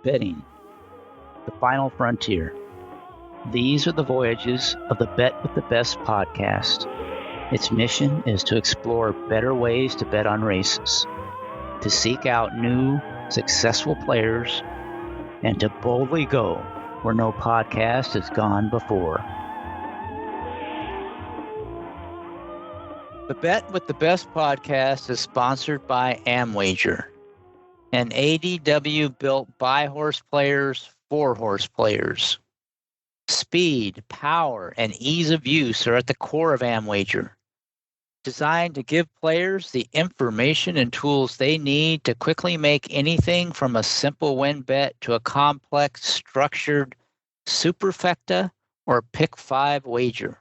Betting, the final frontier. These are the voyages of the Bet with the Best podcast. Its mission is to explore better ways to bet on races, to seek out new, successful players, and to boldly go where no podcast has gone before. The Bet with the Best podcast is sponsored by Amwager, an ADW built by horse players for horse players. Speed, power, and ease of use are at the core of Amwager, designed to give players the information and tools they need to quickly make anything from a simple win bet to a complex, structured superfecta or pick 5 wager.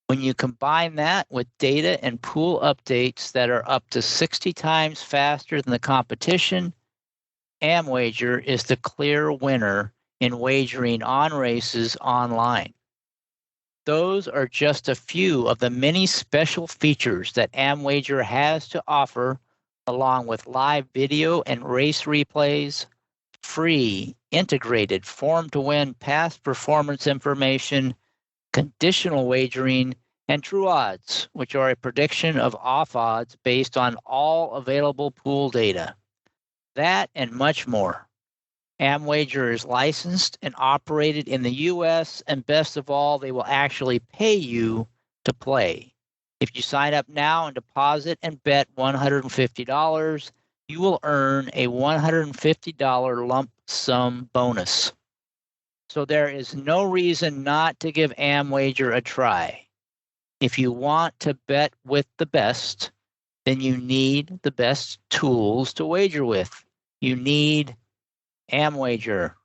When you combine that with data and pool updates that are up to 60 times faster than the competition, Amwager is the clear winner in wagering on races online. Those are just a few of the many special features that Amwager has to offer, along with live video and race replays, free integrated form-to-win past performance information, conditional wagering, and true odds, which are a prediction of off odds based on all available pool data. That and much more. Amwager is licensed and operated in the U.S., and best of all, they will actually pay you to play. If you sign up now and deposit and bet $150, you will earn a $150 lump sum bonus. So there is no reason not to give Amwager a try. If you want to bet with the best, then you need the best tools to wager with. You need Amwager.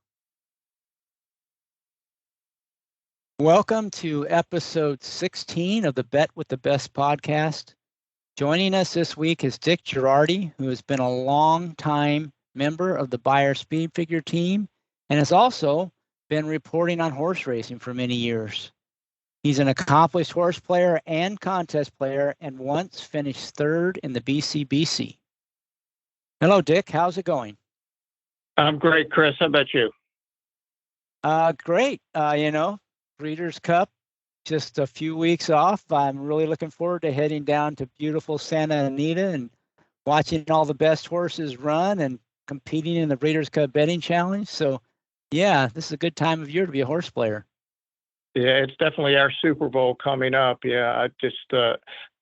Welcome to episode 16 of the Bet with the Best podcast. Joining us this week is Dick Girardi, who has been a long-time member of the Beyer speed figure team and has also been reporting on horse racing for many years. He's an accomplished horse player and contest player and once finished third in the BCBC. Hello, Dick. How's it going? I'm great, Chris. How about you? Great. Breeders' Cup, just a few weeks off. I'm really looking forward to heading down to beautiful Santa Anita and watching all the best horses run and competing in the Breeders' Cup betting challenge. So, yeah, this is a good time of year to be a horse player. Yeah, it's definitely our Super Bowl coming up. Yeah, I just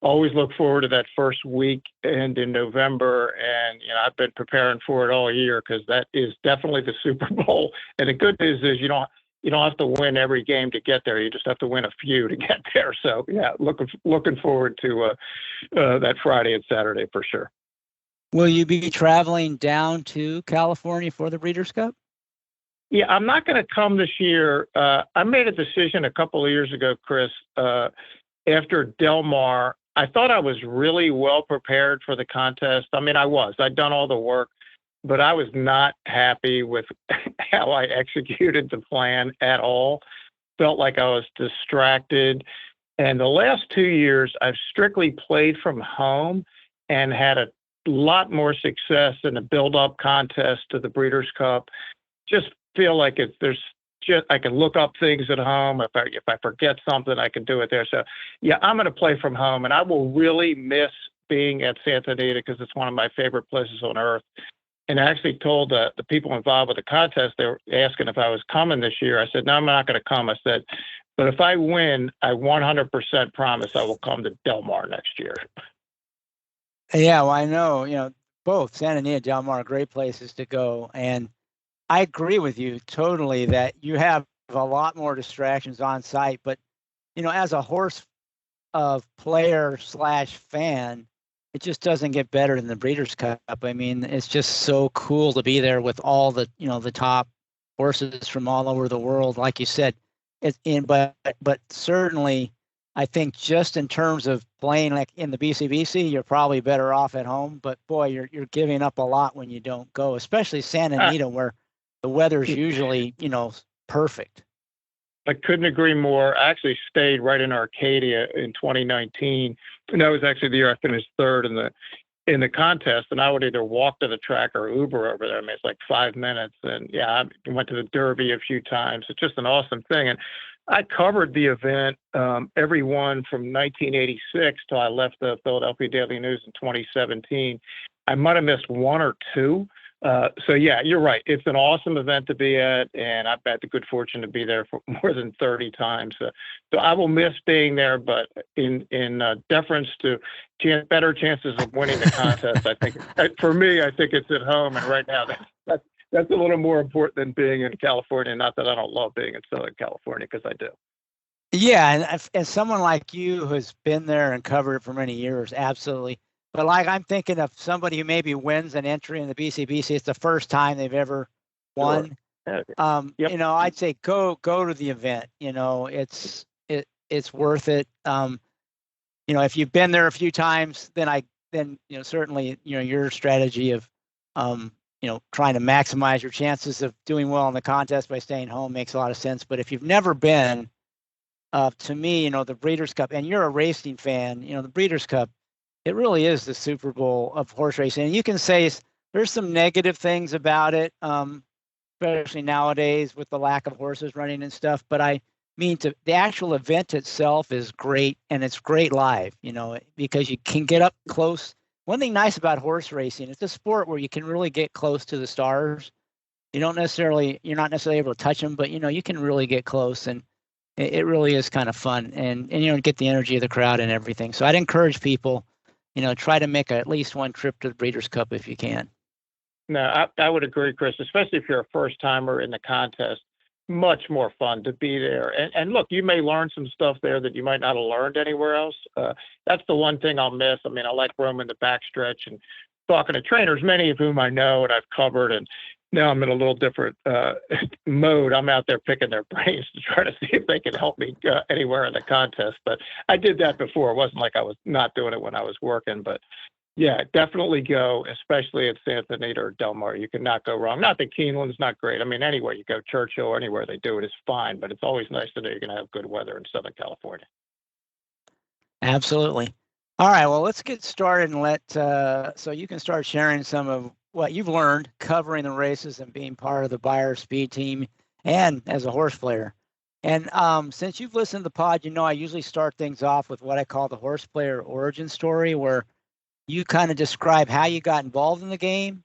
always look forward to that first weekend in November, and I've been preparing for it all year because that is definitely the Super Bowl. And the good news is you don't have to win every game to get there. You just have to win a few to get there. So yeah, looking forward to that Friday and Saturday for sure. Will you be traveling down to California for the Breeders' Cup? Yeah, I'm not going to come this year. I made a decision a couple of years ago, Chris, after Del Mar. I thought I was really well prepared for the contest. I mean, I'd done all the work, but I was not happy with how I executed the plan at all. Felt like I was distracted. And the last 2 years, I've strictly played from home and had a lot more success in the build-up contest to the Breeders' Cup. Just feel like I can look up things at home. If I forget something, I can do it there. So yeah, I'm going to play from home, and I will really miss being at Santa Anita because it's one of my favorite places on earth. And I actually told the people involved with the contest, they were asking if I was coming this year. I said, no, I'm not going to come. I said, but if I win, I 100% promise I will come to Del Mar next year. Yeah, well, I know, both Santa Anita and Del Mar are great places to go. And I agree with you totally that you have a lot more distractions on site. But, as a horse player / fan, it just doesn't get better than the Breeders' Cup. I mean, it's just so cool to be there with all the, the top horses from all over the world. Like you said, but certainly, I think just in terms of playing like in the BCBC, you're probably better off at home. But boy, you're giving up a lot when you don't go, especially Santa Anita, where the weather's usually, perfect. I couldn't agree more. I actually stayed right in Arcadia in 2019. And that was actually the year I finished third in the in the contest, and I would either walk to the track or Uber over there. I mean, it's like 5 minutes. And yeah, I went to the Derby a few times. It's just an awesome thing. And I covered the event, every one from 1986 till I left the Philadelphia Daily News in 2017. I might have missed one or two. So yeah, you're right. It's an awesome event to be at, and I've had the good fortune to be there for more than 30 times. So I will miss being there, but in deference to better chances of winning the contest, I think for me, I think it's at home, and right now that's a little more important than being in California. Not that I don't love being in Southern California, because I do. Yeah, and as someone like you who's been there and covered it for many years, absolutely. But like I'm thinking of somebody who maybe wins an entry in the BCBC, it's the first time they've ever won. Sure. Yep. You know, I'd say go to the event. You know, it's worth it. You know, if you've been there a few times, then you know, certainly, you know, your strategy of you know, trying to maximize your chances of doing well in the contest by staying home makes a lot of sense. But if you've never been, to me, you know, the Breeders' Cup, and you're a racing fan, you know, the Breeders' Cup, it really is the Super Bowl of horse racing. And you can say there's some negative things about it, especially nowadays with the lack of horses running and stuff. But I mean, the actual event itself is great, and it's great live, you know, because you can get up close. One thing nice about horse racing, it's a sport where you can really get close to the stars. You're not necessarily able to touch them, but, you know, you can really get close, and it really is kind of fun, and you know, get the energy of the crowd and everything. So I'd encourage people, you know, try to make at least one trip to the Breeders' Cup if you can. No, I would agree, Chris, especially if you're a first timer in the contest. Much more fun to be there. And look, you may learn some stuff there that you might not have learned anywhere else. That's the one thing I'll miss. I mean, I like roaming the backstretch and talking to trainers, many of whom I know and I've covered. And now I'm in a little different mode. I'm out there picking their brains to try to see if they can help me anywhere in the contest. But I did that before. It wasn't like I was not doing it when I was working. But yeah, definitely go, especially at Santa Anita or Del Mar. You cannot go wrong. Not that Keeneland's not great. I mean, anywhere you go, Churchill or anywhere they do it is fine. But it's always nice to know you're going to have good weather in Southern California. Absolutely. All right, well, let's get started and so you can start sharing some of what you've learned covering the races and being part of the Beyer Speed team and as a horse player. And since you've listened to the pod, you know I usually start things off with what I call the Horseplayer Origin story, where you kind of describe how you got involved in the game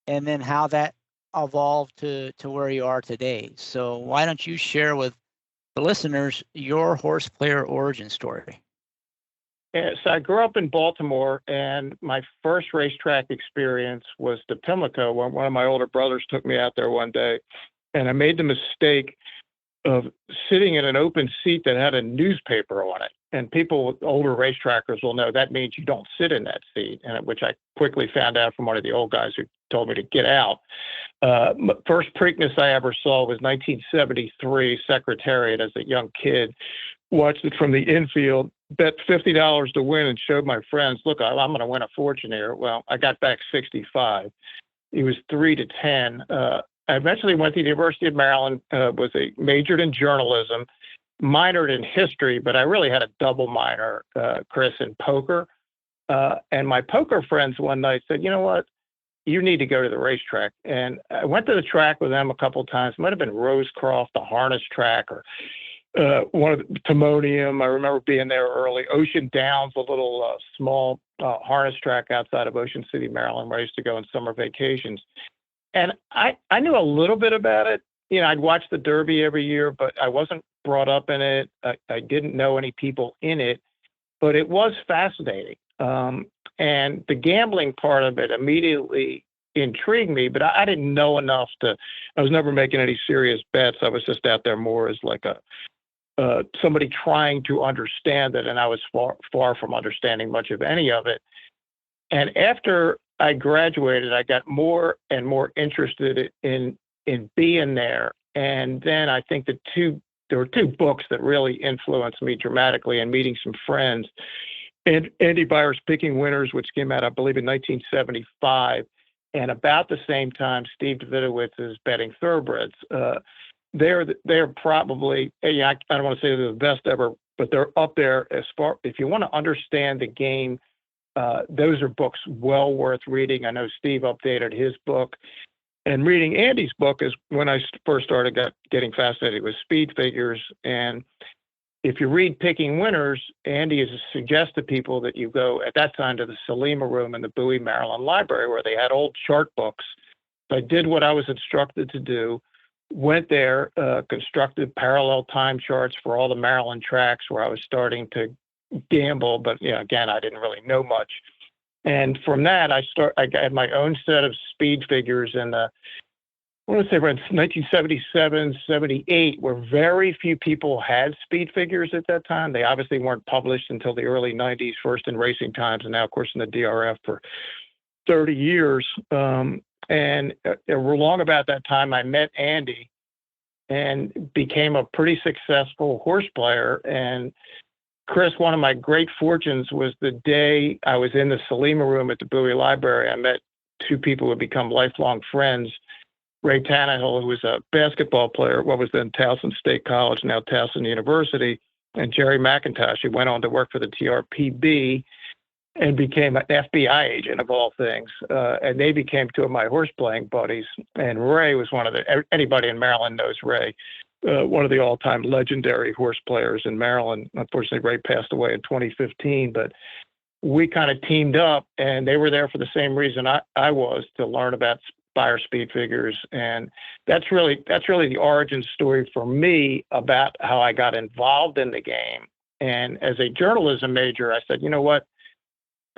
and then how that evolved to where you are today. So why don't you share with the listeners your Horseplayer Origin story? Yeah, so I grew up in Baltimore, and my first racetrack experience was to Pimlico. One of my older brothers took me out there one day, and I made the mistake of sitting in an open seat that had a newspaper on it. And people, older racetrackers, will know that means you don't sit in that seat, and which I quickly found out from one of the old guys who told me to get out. First Preakness I ever saw was 1973, Secretariat, as a young kid. Watched it from the infield, bet $50 to win, and showed my friends, look, I'm going to win a fortune here. Well, I got back 65. It was 3-10. I eventually went to the University of Maryland, majored in journalism, minored in history, but I really had a double minor, Chris, in poker. And my poker friends one night said, you know what? You need to go to the racetrack. And I went to the track with them a couple of times. It might have been Rosecroft, the harness track, or one of the Timonium. I remember being there early. Ocean Downs, a little small harness track outside of Ocean City, Maryland, where I used to go on summer vacations. And I knew a little bit about it. You know, I'd watch the Derby every year, but I wasn't brought up in it. I didn't know any people in it, but it was fascinating. And the gambling part of it immediately intrigued me, but I didn't know enough I was never making any serious bets. I was just out there more as like somebody trying to understand it, and I was far from understanding much of any of it. And after I graduated, I got more and more interested in being there. And then I think there were two books that really influenced me dramatically, and meeting some friends. And Andy Beyer's Picking Winners, which came out, I believe, in 1975. And about the same time, Steve Davidowitz's Betting Thoroughbreds. They're probably, I don't want to say they're the best ever, but they're up there as far, if you want to understand the game those are books well worth reading. I know Steve updated his book. And reading Andy's book is when I first started getting fascinated with speed figures. And if you read Picking Winners, Andy has suggested people that you go at that time to the Salima room in the Bowie, Maryland library where they had old chart books. So I did what I was instructed to do, went there, constructed parallel time charts for all the Maryland tracks where I was starting to gamble. But again, I didn't really know much. And from that, I had my own set of speed figures in the, I want to say around 1977, 78, where very few people had speed figures at that time. They obviously weren't published until the early 90s, first in Racing Times and now, of course, in the DRF for 30 years. And along about that time, I met Andy and became a pretty successful horse player. And Chris, one of my great fortunes was the day I was in the Salima room at the Bowie Library. I met two people who had become lifelong friends. Ray Tannehill, who was a basketball player at what was then Towson State College, now Towson University, and Jerry McIntosh, who went on to work for the TRPB and became an FBI agent of all things. And they became two of my horse playing buddies. And Ray was anybody in Maryland knows Ray. One of the all-time legendary horse players in Maryland. Unfortunately, Ray passed away in 2015, but we kind of teamed up, and they were there for the same reason I was, to learn about Beyer speed figures. And that's really the origin story for me about how I got involved in the game. And as a journalism major, I said, you know what?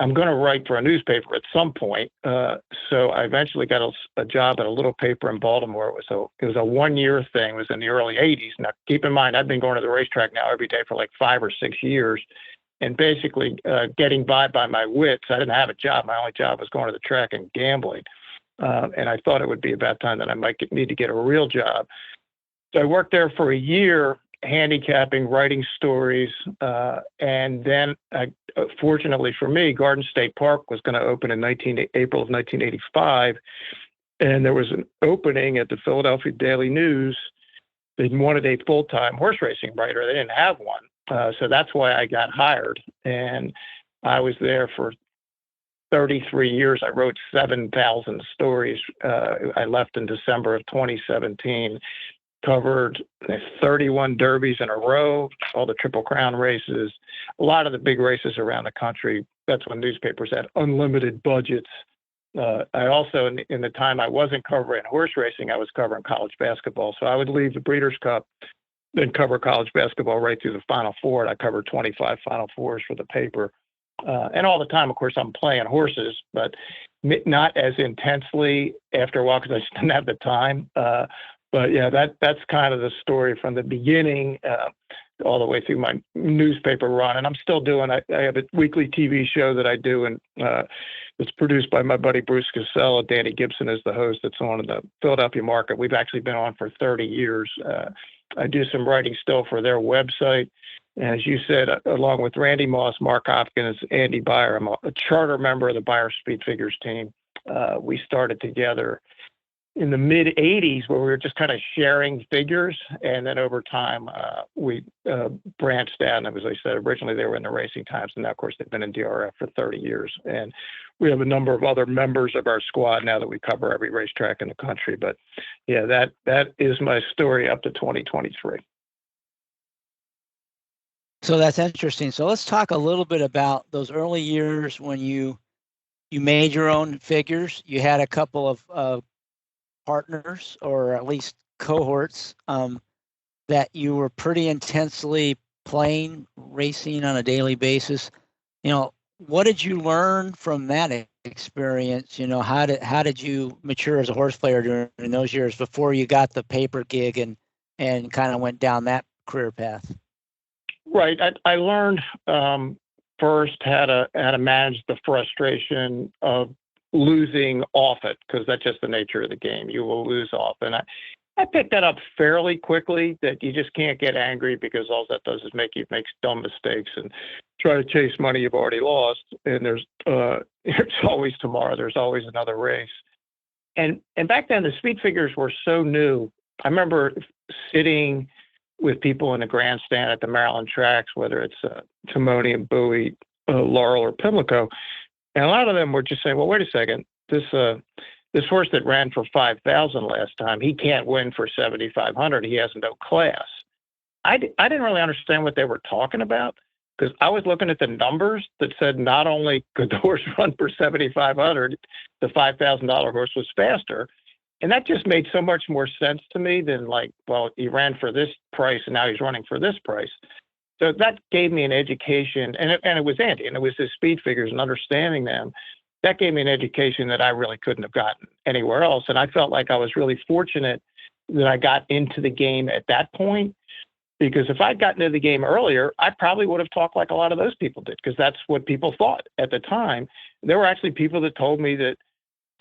I'm going to write for a newspaper at some point. So I eventually got a job at a little paper in Baltimore. It was a 1-year thing. It was in the early 80s. Now, keep in mind, I've been going to the racetrack now every day for like 5 or 6 years and basically getting by my wits. I didn't have a job. My only job was going to the track and gambling. And I thought it would be about time that I might need to get a real job. So I worked there for a year, handicapping, writing stories. And then, fortunately for me, Garden State Park was going to open in April of 1985. And there was an opening at the Philadelphia Daily News. They wanted a full-time horse racing writer. They didn't have one. So that's why I got hired. And I was there for 33 years. I wrote 7,000 stories. I left in December of 2017. Covered 31 derbies in a row, all the Triple Crown races, a lot of the big races around the country. That's when newspapers had unlimited budgets. I also, in the time I wasn't covering horse racing, I was covering college basketball. So I would leave the Breeders' Cup, then cover college basketball right through the Final Four. And I covered 25 Final Fours for the paper. And all the time, of course, I'm playing horses, but not as intensely after a while because I just didn't have the time. But yeah, that's kind of the story from the beginning all the way through my newspaper run. And I'm still doing, I have a weekly TV show that I do, and it's produced by my buddy Bruce Casella. Danny Gibson is the host. It's on in the Philadelphia market. We've actually been on for 30 years. I do some writing still for their website. As you said, along with Randy Moss, Mark Hopkins, Andy Beyer, I'm a charter member of the Beyer Speed Figures team. We started together in the mid 80s where we were just kind of sharing figures. And then over time, we branched out. And as I said, originally they were in the Racing Times. And now, of course, they've been in DRF for 30 years. And we have a number of other members of our squad now that we cover every racetrack in the country. But yeah, that is my story up to 2023. So that's interesting. So let's talk a little bit about those early years when you made your own figures. You had a couple of partners, or at least cohorts, that you were pretty intensely playing, racing on a daily basis. What did you learn from that experience? How did you mature as a horse player during those years before you got the paper gig and kind of went down that career path? Right. I learned first how to manage the frustration of losing off it, because that's just the nature of the game. You will lose off. And I picked that up fairly quickly, that you just can't get angry, because all that does is make you make dumb mistakes and try to chase money you've already lost. And there's always tomorrow. There's always another race. And back then the speed figures were so new. I remember sitting with people in the grandstand at the Maryland tracks, whether it's Timonium, Bowie, Laurel, or Pimlico, And a lot of them were just saying, well, wait a second, this horse that ran for 5,000 last time, he can't win for 7,500. He has no class. I didn't really understand what they were talking about, because I was looking at the numbers that said not only could the horse run for 7,500, the $5,000 horse was faster. And that just made so much more sense to me than like, well, he ran for this price and now he's running for this price. So that gave me an education, and it was Andy, and it was his speed figures and understanding them. That gave me an education that I really couldn't have gotten anywhere else. And I felt like I was really fortunate that I got into the game at that point, because if I'd gotten into the game earlier, I probably would have talked like a lot of those people did, because that's what people thought at the time. There were actually people that told me that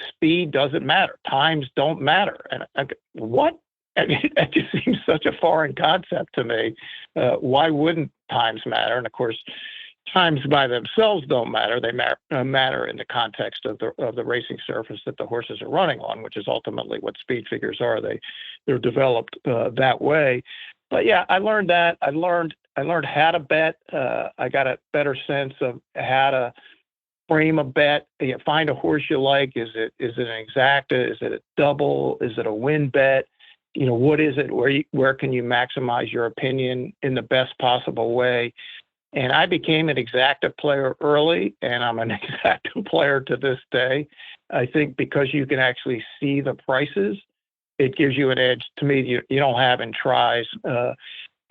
speed doesn't matter, times don't matter. And I go, what? I mean, that just seems such a foreign concept to me. Why wouldn't times matter? And of course, times by themselves don't matter. They matter in the context of the racing surface that the horses are running on, which is ultimately what speed figures are. They're developed that way. But yeah, I learned that. I learned how to bet. I got a better sense of how to frame a bet. You find a horse you like. Is it an exacta? Is it a double? Is it a win bet? You know, what is it? Where can you maximize your opinion in the best possible way? And I became an exacta player early, and I'm an exacta player to this day. I think because you can actually see the prices, it gives you an edge to me you don't have in tries.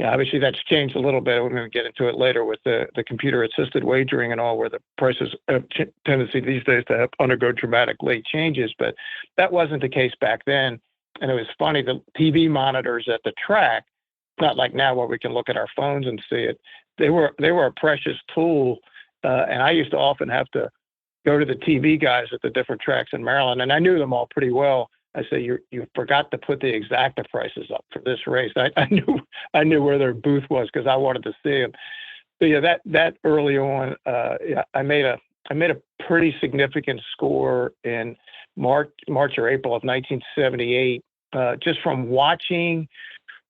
Obviously, that's changed a little bit. We're going to get into it later with the computer-assisted wagering and all, where the prices have tendency these days to undergo dramatic late changes. But that wasn't the case back then. And it was funny, the TV monitors at the track, not like now where we can look at our phones and see it. They were a precious tool. And I used to often have to go to the TV guys at the different tracks in Maryland, and I knew them all pretty well. I say, you forgot to put the exacta prices up for this race. I knew where their booth was because I wanted to see them. So yeah, that early on, I made a pretty significant score in March or April of 1978, just from watching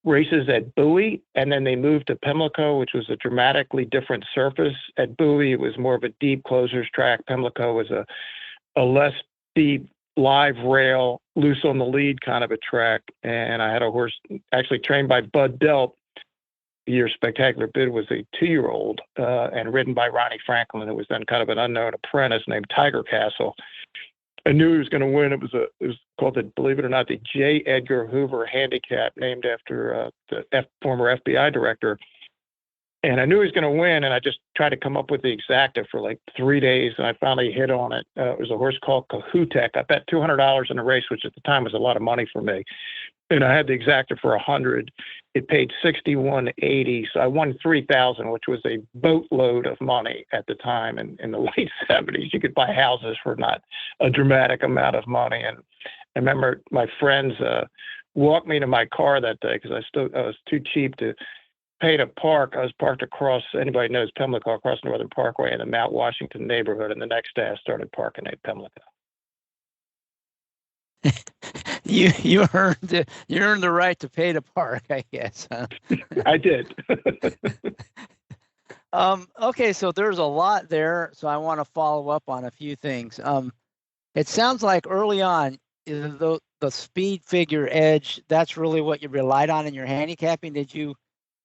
races at Bowie, and then they moved to Pimlico, which was a dramatically different surface. At Bowie, it was more of a deep closers track. Pimlico was a less deep, live rail, loose on the lead kind of a track. And I had a horse actually trained by Bud Delp. The year Spectacular Bid was a 2-year-old and ridden by Ronnie Franklin, who was then kind of an unknown apprentice named Tiger Castle. I knew he was going to win. It was called believe it or not, the J. Edgar Hoover Handicap, named after the former FBI director. And I knew he was going to win, and I just tried to come up with the exacta for like 3 days, and I finally hit on it. It was a horse called Cahutek. I bet $200 in a race, which at the time was a lot of money for me. And I had the exacta for 100. It paid 61.80, so I won 3,000, which was a boatload of money at the time. In the late 70s, you could buy houses for not a dramatic amount of money. And I remember my friends walked me to my car that day because I was too cheap to pay to park. I was parked across, anybody knows Pimlico, across Northern Parkway in the Mount Washington neighborhood. And the next day I started parking at Pimlico. You earned the right to pay to park, I guess. Huh? I did. Okay, so there's a lot there, so I want to follow up on a few things. It sounds like early on, the speed figure edge, that's really what you relied on in your handicapping. Did you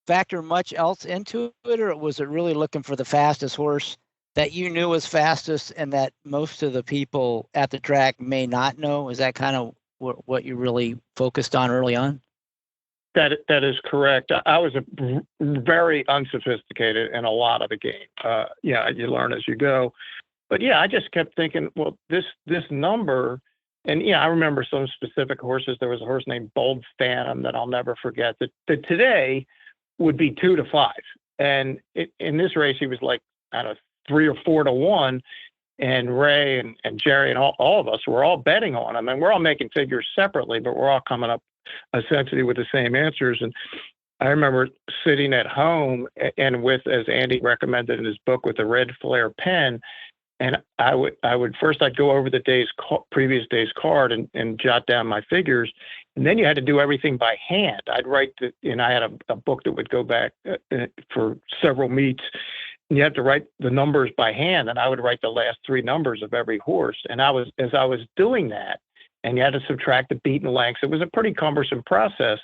factor much else into it, or was it really looking for the fastest horse that you knew was fastest and that most of the people at the track may not know? Is that kind of what you really focused on early on? That is correct. I was very unsophisticated in a lot of the game. You learn as you go. But yeah, I just kept thinking, well, this number, and yeah, I remember some specific horses. There was a horse named Bold Phantom that I'll never forget that today would be 2 to 5. And in this race, he was like, I don't know, 3 or 4 to 1. And Ray and Jerry and all of us were all betting on him. And we're all making figures separately, but we're all coming up essentially with the same answers. And I remember sitting at home and with, as Andy recommended in his book, with a red flare pen. And I'd go over the previous day's card and jot down my figures. And then you had to do everything by hand. I'd write and I had a book that would go back for several meets. you had to write the numbers by hand, and I would write the last three numbers of every horse. And as I was doing that, and you had to subtract the beaten lengths, it was a pretty cumbersome process.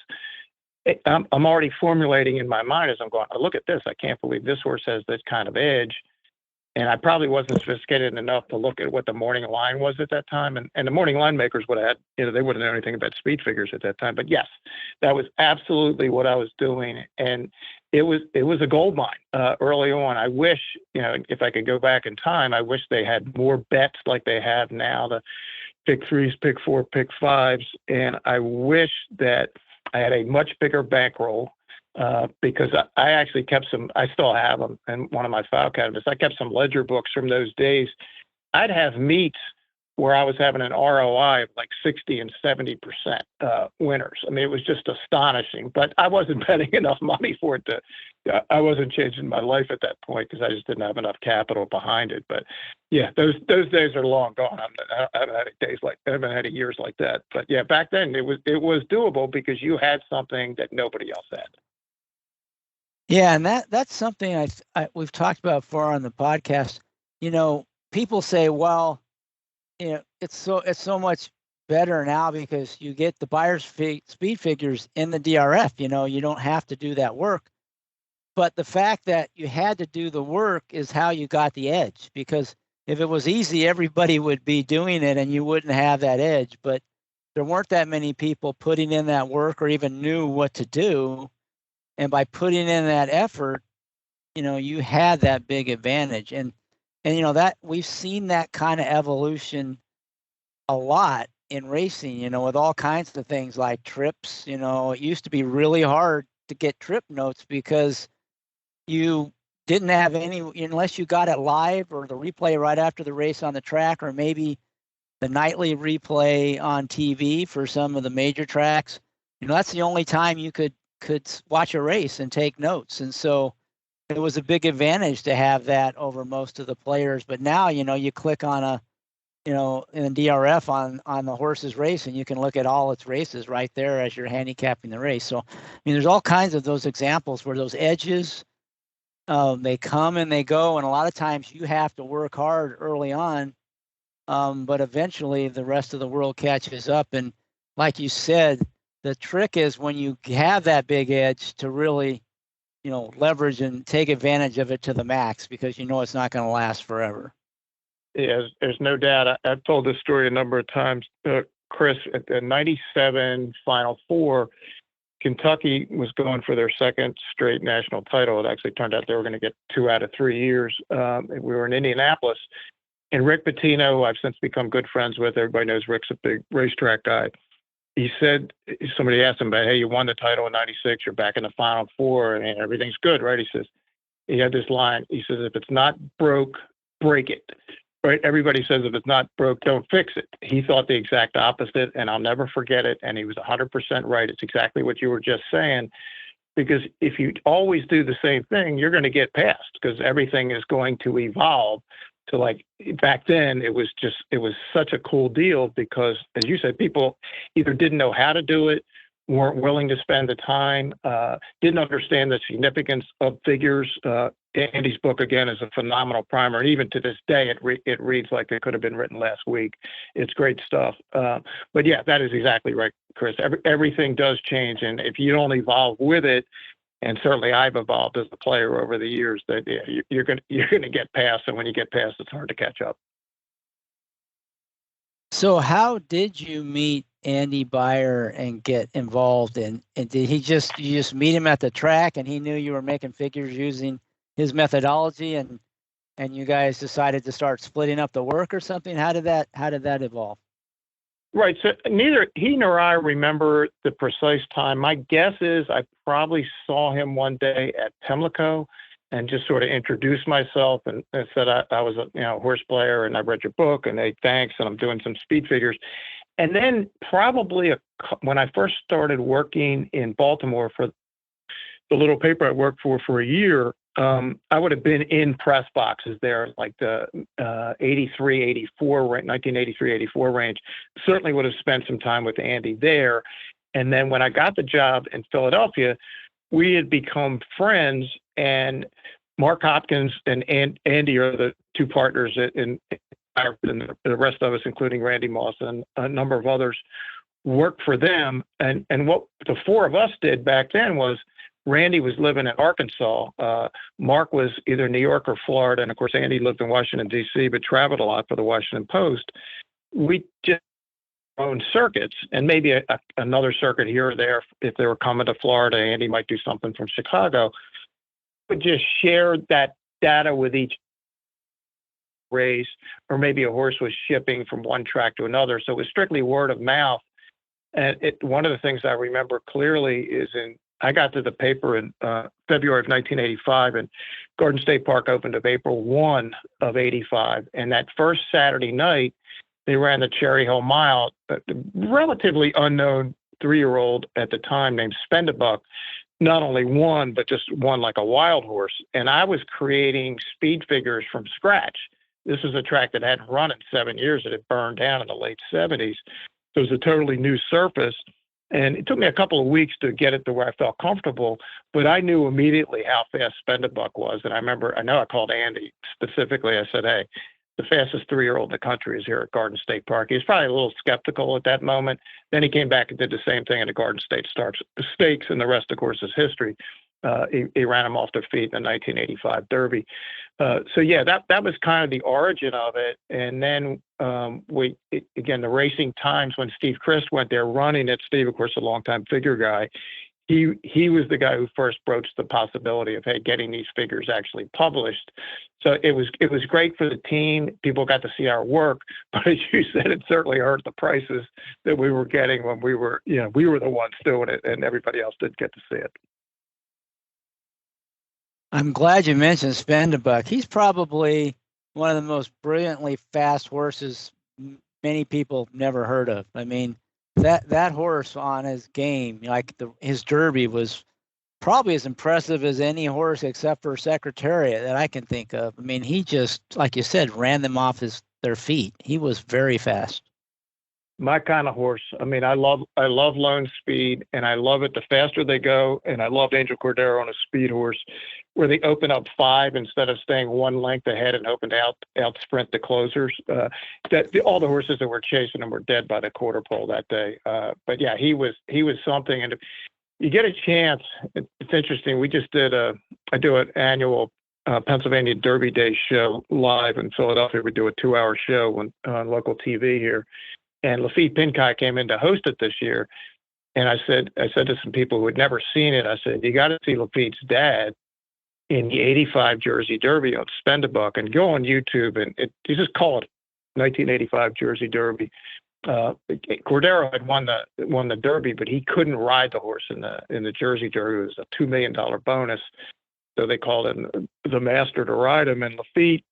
I'm already formulating in my mind as I'm going, oh, look at this. I can't believe this horse has this kind of edge. And I probably wasn't sophisticated enough to look at what the morning line was at that time. And the morning line makers would have had, they wouldn't know anything about speed figures at that time. But yes, that was absolutely what I was doing. And it was a gold mine early on. I wish, if I could go back in time, I wish they had more bets like they have now, the pick threes, pick four, pick fives. And I wish that I had a much bigger bankroll. Because I actually kept some, I still have them in one of my file cabinets. I kept some ledger books from those days. I'd have meets where I was having an ROI of like 60 and 70% winners. I mean, it was just astonishing, but I wasn't betting enough money for it I wasn't changing my life at that point because I just didn't have enough capital behind it. But yeah, those days are long gone. I haven't had years like that. But yeah, back then it was doable because you had something that nobody else had. Yeah, and that's something we've talked about before on the podcast. People say, well, it's so much better now because you get the Beyer's speed figures in the DRF. You don't have to do that work. But the fact that you had to do the work is how you got the edge. Because if it was easy, everybody would be doing it, and you wouldn't have that edge. But there weren't that many people putting in that work or even knew what to do. And by putting in that effort, you had that big advantage. And that we've seen that kind of evolution a lot in racing, with all kinds of things like trips. It used to be really hard to get trip notes because you didn't have any, unless you got it live or the replay right after the race on the track, or maybe the nightly replay on TV for some of the major tracks. That's the only time you could watch a race and take notes. And so it was a big advantage to have that over most of the players. But now, you click on in DRF on the horse's race, and you can look at all its races right there as you're handicapping the race. So, there's all kinds of those examples where those edges, they come and they go. And a lot of times you have to work hard early on, but eventually the rest of the world catches up. And like you said, the trick is when you have that big edge to really, leverage and take advantage of it to the max, because it's not going to last forever. Yeah, there's no doubt. I've told this story a number of times, Chris. At the '97 Final Four, Kentucky was going for their second straight national title. It actually turned out they were going to get 2 out of 3 years. We were in Indianapolis, and Rick Pitino, who I've since become good friends with. Everybody knows Rick's a big racetrack guy. He said, somebody asked him about, hey, you won the title in '96, you're back in the Final Four, and everything's good, right? He says, he had this line. He says, if it's not broke, break it, right? Everybody says, if it's not broke, don't fix it. He thought the exact opposite, and I'll never forget it. And he was 100% right. It's exactly what you were just saying, because if you always do the same thing, you're going to get past, because everything is going to evolve. So like back then, it was such a cool deal because, as you said, people either didn't know how to do it, weren't willing to spend the time, didn't understand the significance of figures. Andy's book, again, is a phenomenal primer. And even to this day, it reads like it could have been written last week. It's great stuff. But yeah, that is exactly right, Chris. Everything does change. And if you don't evolve with it, and certainly I've evolved as a player over the years, that you're going to get past, and when you get past, it's hard to catch up. So how did you meet Andy Beyer and get involved in? And did you just meet him at the track, and he knew you were making figures using his methodology, and you guys decided to start splitting up the work or something? How did that evolve? Right. So neither he nor I remember the precise time. My guess is I probably saw him one day at Pimlico and just sort of introduced myself and said I was a horse player, and I read your book, and hey, thanks, and I'm doing some speed figures. And then probably when I first started working in Baltimore for the little paper I worked for a year, I would have been in press boxes there, like the 83, 84, 1983, 84 range. Certainly would have spent some time with Andy there. And then when I got the job in Philadelphia, we had become friends. And Mark Hopkins and Andy are the two partners in and the rest of us, including Randy Moss and a number of others, worked for them. And what the four of us did back then was Randy was living in Arkansas. Mark was either New York or Florida. And of course, Andy lived in Washington, D.C., but traveled a lot for the Washington Post. We just owned circuits and maybe another circuit here or there. If they were coming to Florida, Andy might do something from Chicago. But just share that data with each race, or maybe a horse was shipping from one track to another. So it was strictly word of mouth. And one of the things I remember clearly is I got to the paper in February of 1985, and Garden State Park opened of April 1 of 85. And that first Saturday night, they ran the Cherry Hill Mile, a relatively unknown 3-year-old at the time named Spendabuck, not only won, but just won like a wild horse. And I was creating speed figures from scratch. This was a track that hadn't run in 7 years. It had burned down in the late 70s. So it was a totally new surface. And it took me a couple of weeks to get it to where I felt comfortable, but I knew immediately how fast Spendabuck was. And I know I called Andy specifically. I said, hey, the fastest 3-year-old in the country is here at Garden State Park. He was probably a little skeptical at that moment. Then he came back and did the same thing at the Garden State Stakes, and the rest, of course, is history. He ran him off their feet in the 1985 Derby. So yeah, that was kind of the origin of it. And then again, the racing times when Steve Christ went there running it. Steve, of course, a longtime figure guy. He was the guy who first broached the possibility of, hey, getting these figures actually published. So it was great for the team. People got to see our work, but as you said, it certainly hurt the prices that we were getting when we were the ones doing it, and everybody else didn't get to see it. I'm glad you mentioned Spendabuck. He's probably one of the most brilliantly fast horses many people never heard of. I mean, that horse on his game, like his Derby, was probably as impressive as any horse except for Secretariat that I can think of. I mean, he just, like you said, ran them off their feet. He was very fast. My kind of horse. I mean, I love Lone Speed, and I love it the faster they go. And I loved Angel Cordero on a speed horse, where they open up 5 instead of staying one length ahead and hoping to out sprint the closers. All the horses that were chasing them were dead by the quarter pole that day. But yeah, he was something. And if you get a chance, it's interesting. We just I do an annual Pennsylvania Derby Day show live in Philadelphia. We do a 2-hour show on local TV here. And Lafitte Pinkai came in to host it this year. And I said to some people who had never seen it, I said, you got to see Lafitte's dad in the 85 Jersey Derby on Spendabuck, and go on YouTube and you just call it 1985 Jersey Derby. Cordero had won the Derby, but he couldn't ride the horse in the Jersey Derby. It was a $2 million bonus. So they called him the master to ride him. And Lafitte,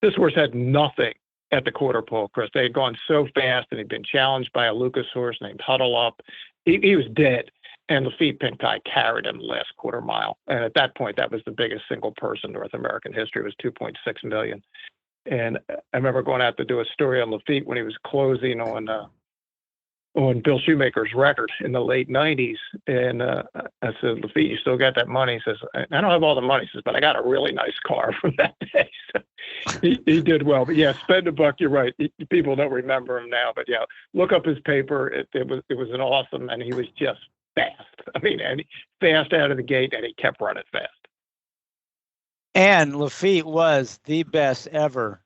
this horse had nothing at the quarter pole, Chris. They had gone so fast, and he'd been challenged by a Lucas horse named Huddle Up. He was dead, and Lafitte Pinkai carried him the last quarter mile. And at that point, that was the biggest single purse in North American history. It was $2.6 million. And I remember going out to do a story on Lafitte when he was closing on Bill Shoemaker's record in the late 90s. And I said, Lafitte, you still got that money? He says, I don't have all the money. He says, but I got a really nice car from that day. So he did well. But yeah, Spendabuck, you're right. People don't remember him now. But yeah, look up his paper. It was an awesome, and he was just fast. I mean, and fast out of the gate, and he kept running fast. And Lafitte was the best ever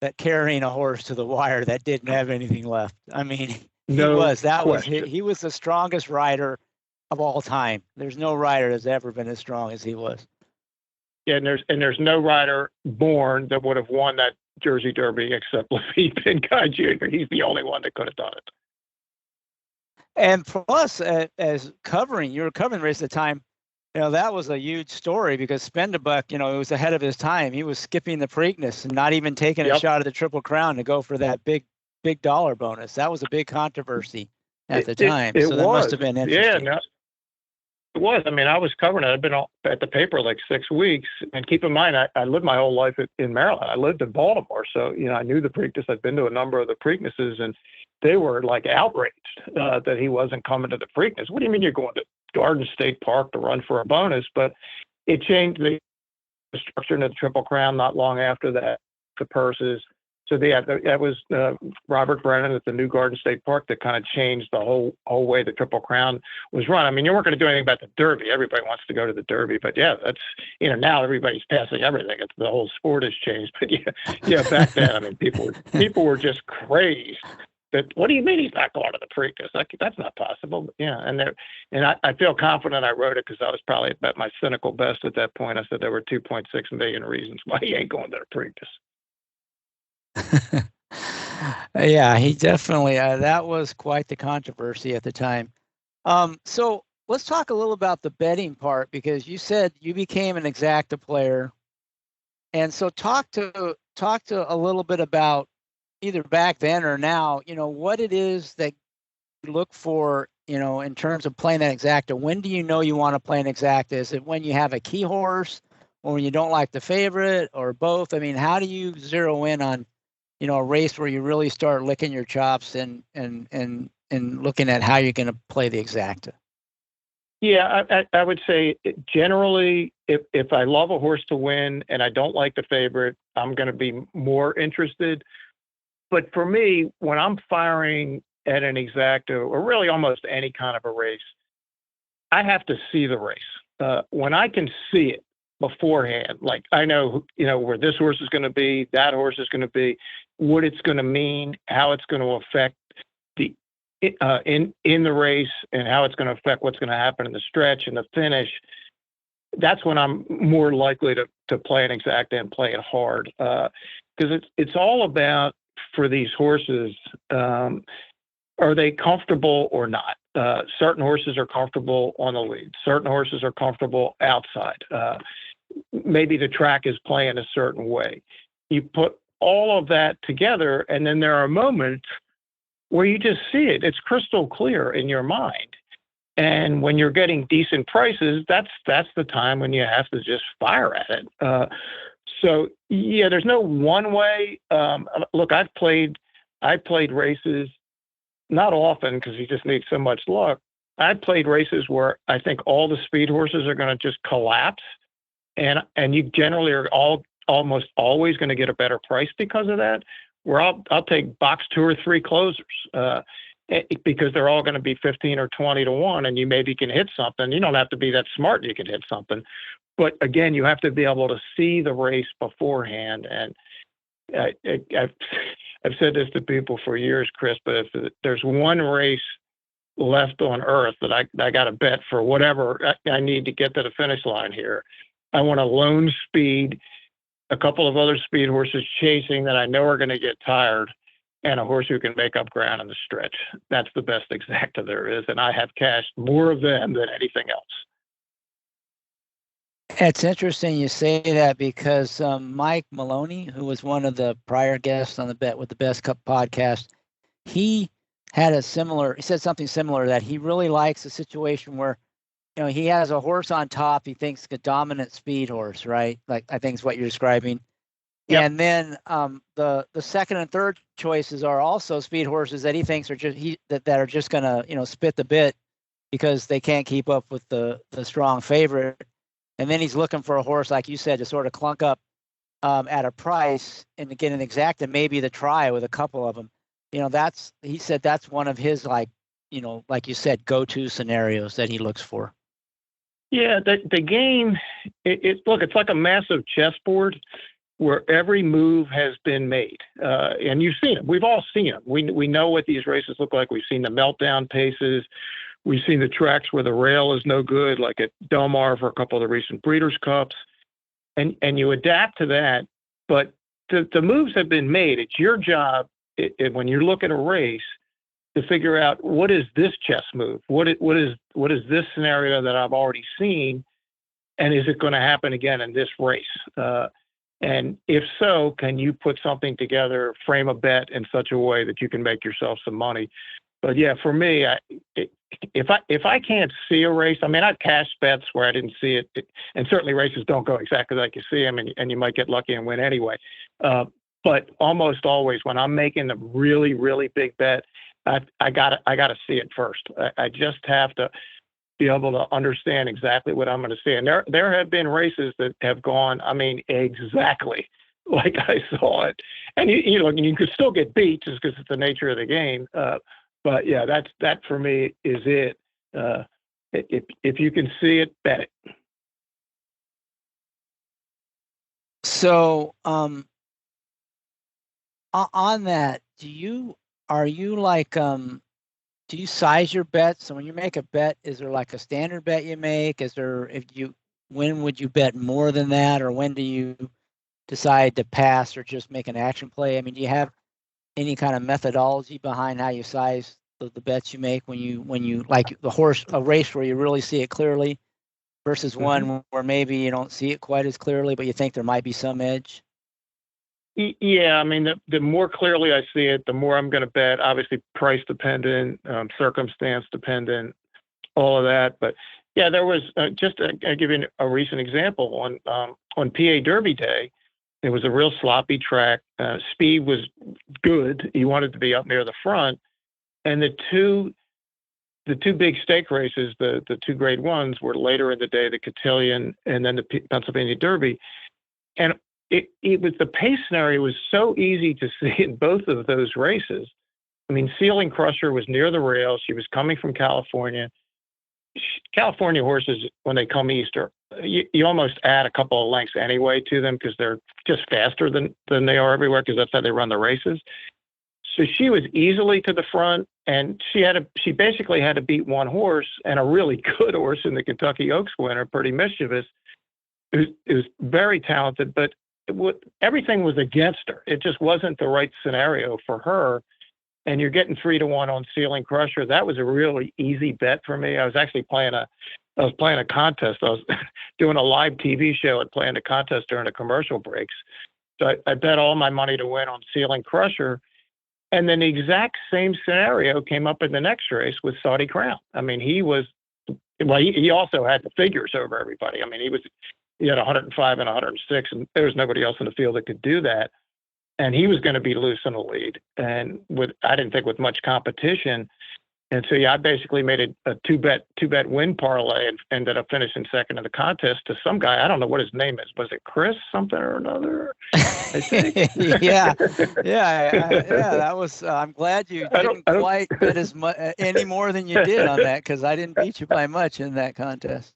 at carrying a horse to the wire that didn't have anything left. I mean, he was the strongest rider of all time. There's no rider that's ever been as strong as he was. Yeah, and there's no rider born that would have won that Jersey Derby except Lafitte Pinkai Jr. He's the only one that could have done it. And plus, you were covering the race at the time, that was a huge story because Spendabuck, it was ahead of his time. He was skipping the Preakness and not even taking a shot at the Triple Crown to go for that big dollar bonus. That was a big controversy at the time. So that must have been interesting. Yeah, it was. I mean, I was covering it. I've been at the paper like 6 weeks. And keep in mind, I lived my whole life in Maryland. I lived in Baltimore. So, I knew the Preakness. I'd been to a number of the Preaknesses, and they were like outraged that he wasn't coming to the Preakness. What do you mean you're going to Garden State Park to run for a bonus? But it changed. structure into the Triple Crown not long after that, the purses. So that was Robert Brennan at the New Garden State Park that kind of changed the whole way the Triple Crown was run. I mean, you weren't going to do anything about the Derby. Everybody wants to go to the Derby, but yeah, that's, now everybody's passing everything. The whole sport has changed. But yeah, back then, I mean, people were just crazed. That, what do you mean he's not going to the Preakness? That's not possible. But yeah, and I feel confident I wrote it because I was probably at my cynical best at that point. I said there were 2.6 million reasons why he ain't going to the Preakness. Yeah, he definitely, that was quite the controversy at the time. So let's talk a little about the betting part, because you said you became an exacta player. And so talk to a little bit about, either back then or now, what it is that you look for, in terms of playing an exacta. When do you know you want to play an exacta? Is it when you have a key horse, or when you don't like the favorite, or both? I mean, how do you zero in on a race where you really start licking your chops and looking at how you're going to play the exacta? Yeah, I would say generally, if I love a horse to win and I don't like the favorite, I'm going to be more interested. But for me, when I'm firing at an exacta, or really almost any kind of a race, I have to see the race. When I can see it beforehand, like I know, where this horse is going to be, that horse is going to be, what it's going to mean, how it's going to affect the in the race, and how it's going to affect what's going to happen in the stretch and the finish. That's when I'm more likely to play an exacta and play it hard, because it's all about, for these horses, are they comfortable or not? Certain horses are comfortable on the lead. Certain horses are comfortable outside. Maybe the track is playing a certain way. You put all of that together, and then there are moments where you just see it. It's crystal clear in your mind. And when you're getting decent prices, that's the time when you have to just fire at it. So yeah, there's no one way. Look, I played races, not often because you just need so much luck. I played races where I think all the speed horses are going to just collapse, and you generally are almost always going to get a better price because of that. Where I'll take box 2 or 3 closers because they're all going to be 15 or 20 to 1, and you maybe can hit something. You don't have to be that smart; you can hit something. But again, you have to be able to see the race beforehand. And I've said this to people for years, Chris, but if there's one race left on earth that I got to bet for whatever I need to get to the finish line here, I want a lone speed, a couple of other speed horses chasing that I know are going to get tired, and a horse who can make up ground in the stretch. That's the best exacta there is, and I have cashed more of them than anything else. It's interesting you say that, because Mike Maloney, who was one of the prior guests on the Bet with the Best Cup podcast, he said something similar, that he really likes a situation where, he has a horse on top, he thinks a dominant speed horse, right? Like, I think is what you're describing. Yep. And then the second and third choices are also speed horses that he thinks are that are just going to, spit the bit because they can't keep up with the strong favorite. And then he's looking for a horse, like you said, to sort of clunk up at a price and to get an exacta, maybe the try with a couple of them. He said that's one of his, like you said, go-to scenarios that he looks for. Yeah, the game, it's like a massive chessboard where every move has been made. And you've seen it. We've all seen them. We know what these races look like. We've seen the meltdown paces. We've seen the tracks where the rail is no good, like at Del Mar for a couple of the recent Breeders' Cups, and you adapt to that. But the moves have been made. It's your job when you look at a race to figure out, what is this chess move? What is this scenario that I've already seen, and is it going to happen again in this race? And if so, can you put something together, frame a bet in such a way that you can make yourself some money? But yeah, for me, if I can't see a race, I mean, I've cashed bets where I didn't see it, and certainly races don't go exactly like you see them, and you might get lucky and win anyway. But almost always, when I'm making a really, really big bet, I gotta see it first. I just have to, be able to understand exactly what I'm going to see. And there have been races that have gone, I mean, exactly like I saw it. And you could still get beat just because it's the nature of the game. But yeah, that for me is it. If you can see it, bet it. So, on that, do you size your bets? So when you make a bet, is there like a standard bet you make? When would you bet more than that, or when do you decide to pass or just make an action play? I mean, do you have any kind of methodology behind how you size the bets you make when you like a race where you really see it clearly versus one where maybe you don't see it quite as clearly, but you think there might be some edge? Yeah, I mean, the more clearly I see it, the more I'm going to bet. Obviously, price dependent, circumstance dependent, all of that. But yeah, there was just to give you a recent example on PA Derby Day. It was a real sloppy track. Speed was good. You wanted to be up near the front, and the two big stake races, the two grade ones, were later in the day, the Cotillion and then the Pennsylvania Derby, and it was the pace scenario was so easy to see in both of those races. I mean, Ceiling Crusher was near the rail. She was coming from California. California horses, when they come east, you almost add a couple of lengths anyway to them because they're just faster than they are everywhere because that's how they run the races. So she was easily to the front, and she basically had to beat one horse and a really good horse in the Kentucky Oaks winner, Pretty Mischievous. It was very talented, but everything was against her. It just wasn't the right scenario for her. And you're getting 3-1 on Ceiling Crusher. That was a really easy bet for me. I was actually playing a contest. I was doing a live TV show and playing a contest during the commercial breaks. So I bet all my money to win on Ceiling Crusher. And then the exact same scenario came up in the next race with Saudi Crown. I mean, he also had the figures over everybody. I mean, he had 105 and 106, and there was nobody else in the field that could do that. And he was going to be loose in the lead, and I didn't think with much competition. And so, yeah, I basically made a two bet win parlay and ended up finishing second in the contest to some guy. I don't know what his name is. Was it Chris something or another? I think. yeah. That was. I'm glad you didn't quite bet as much any more than you did on that, because I didn't beat you by much in that contest.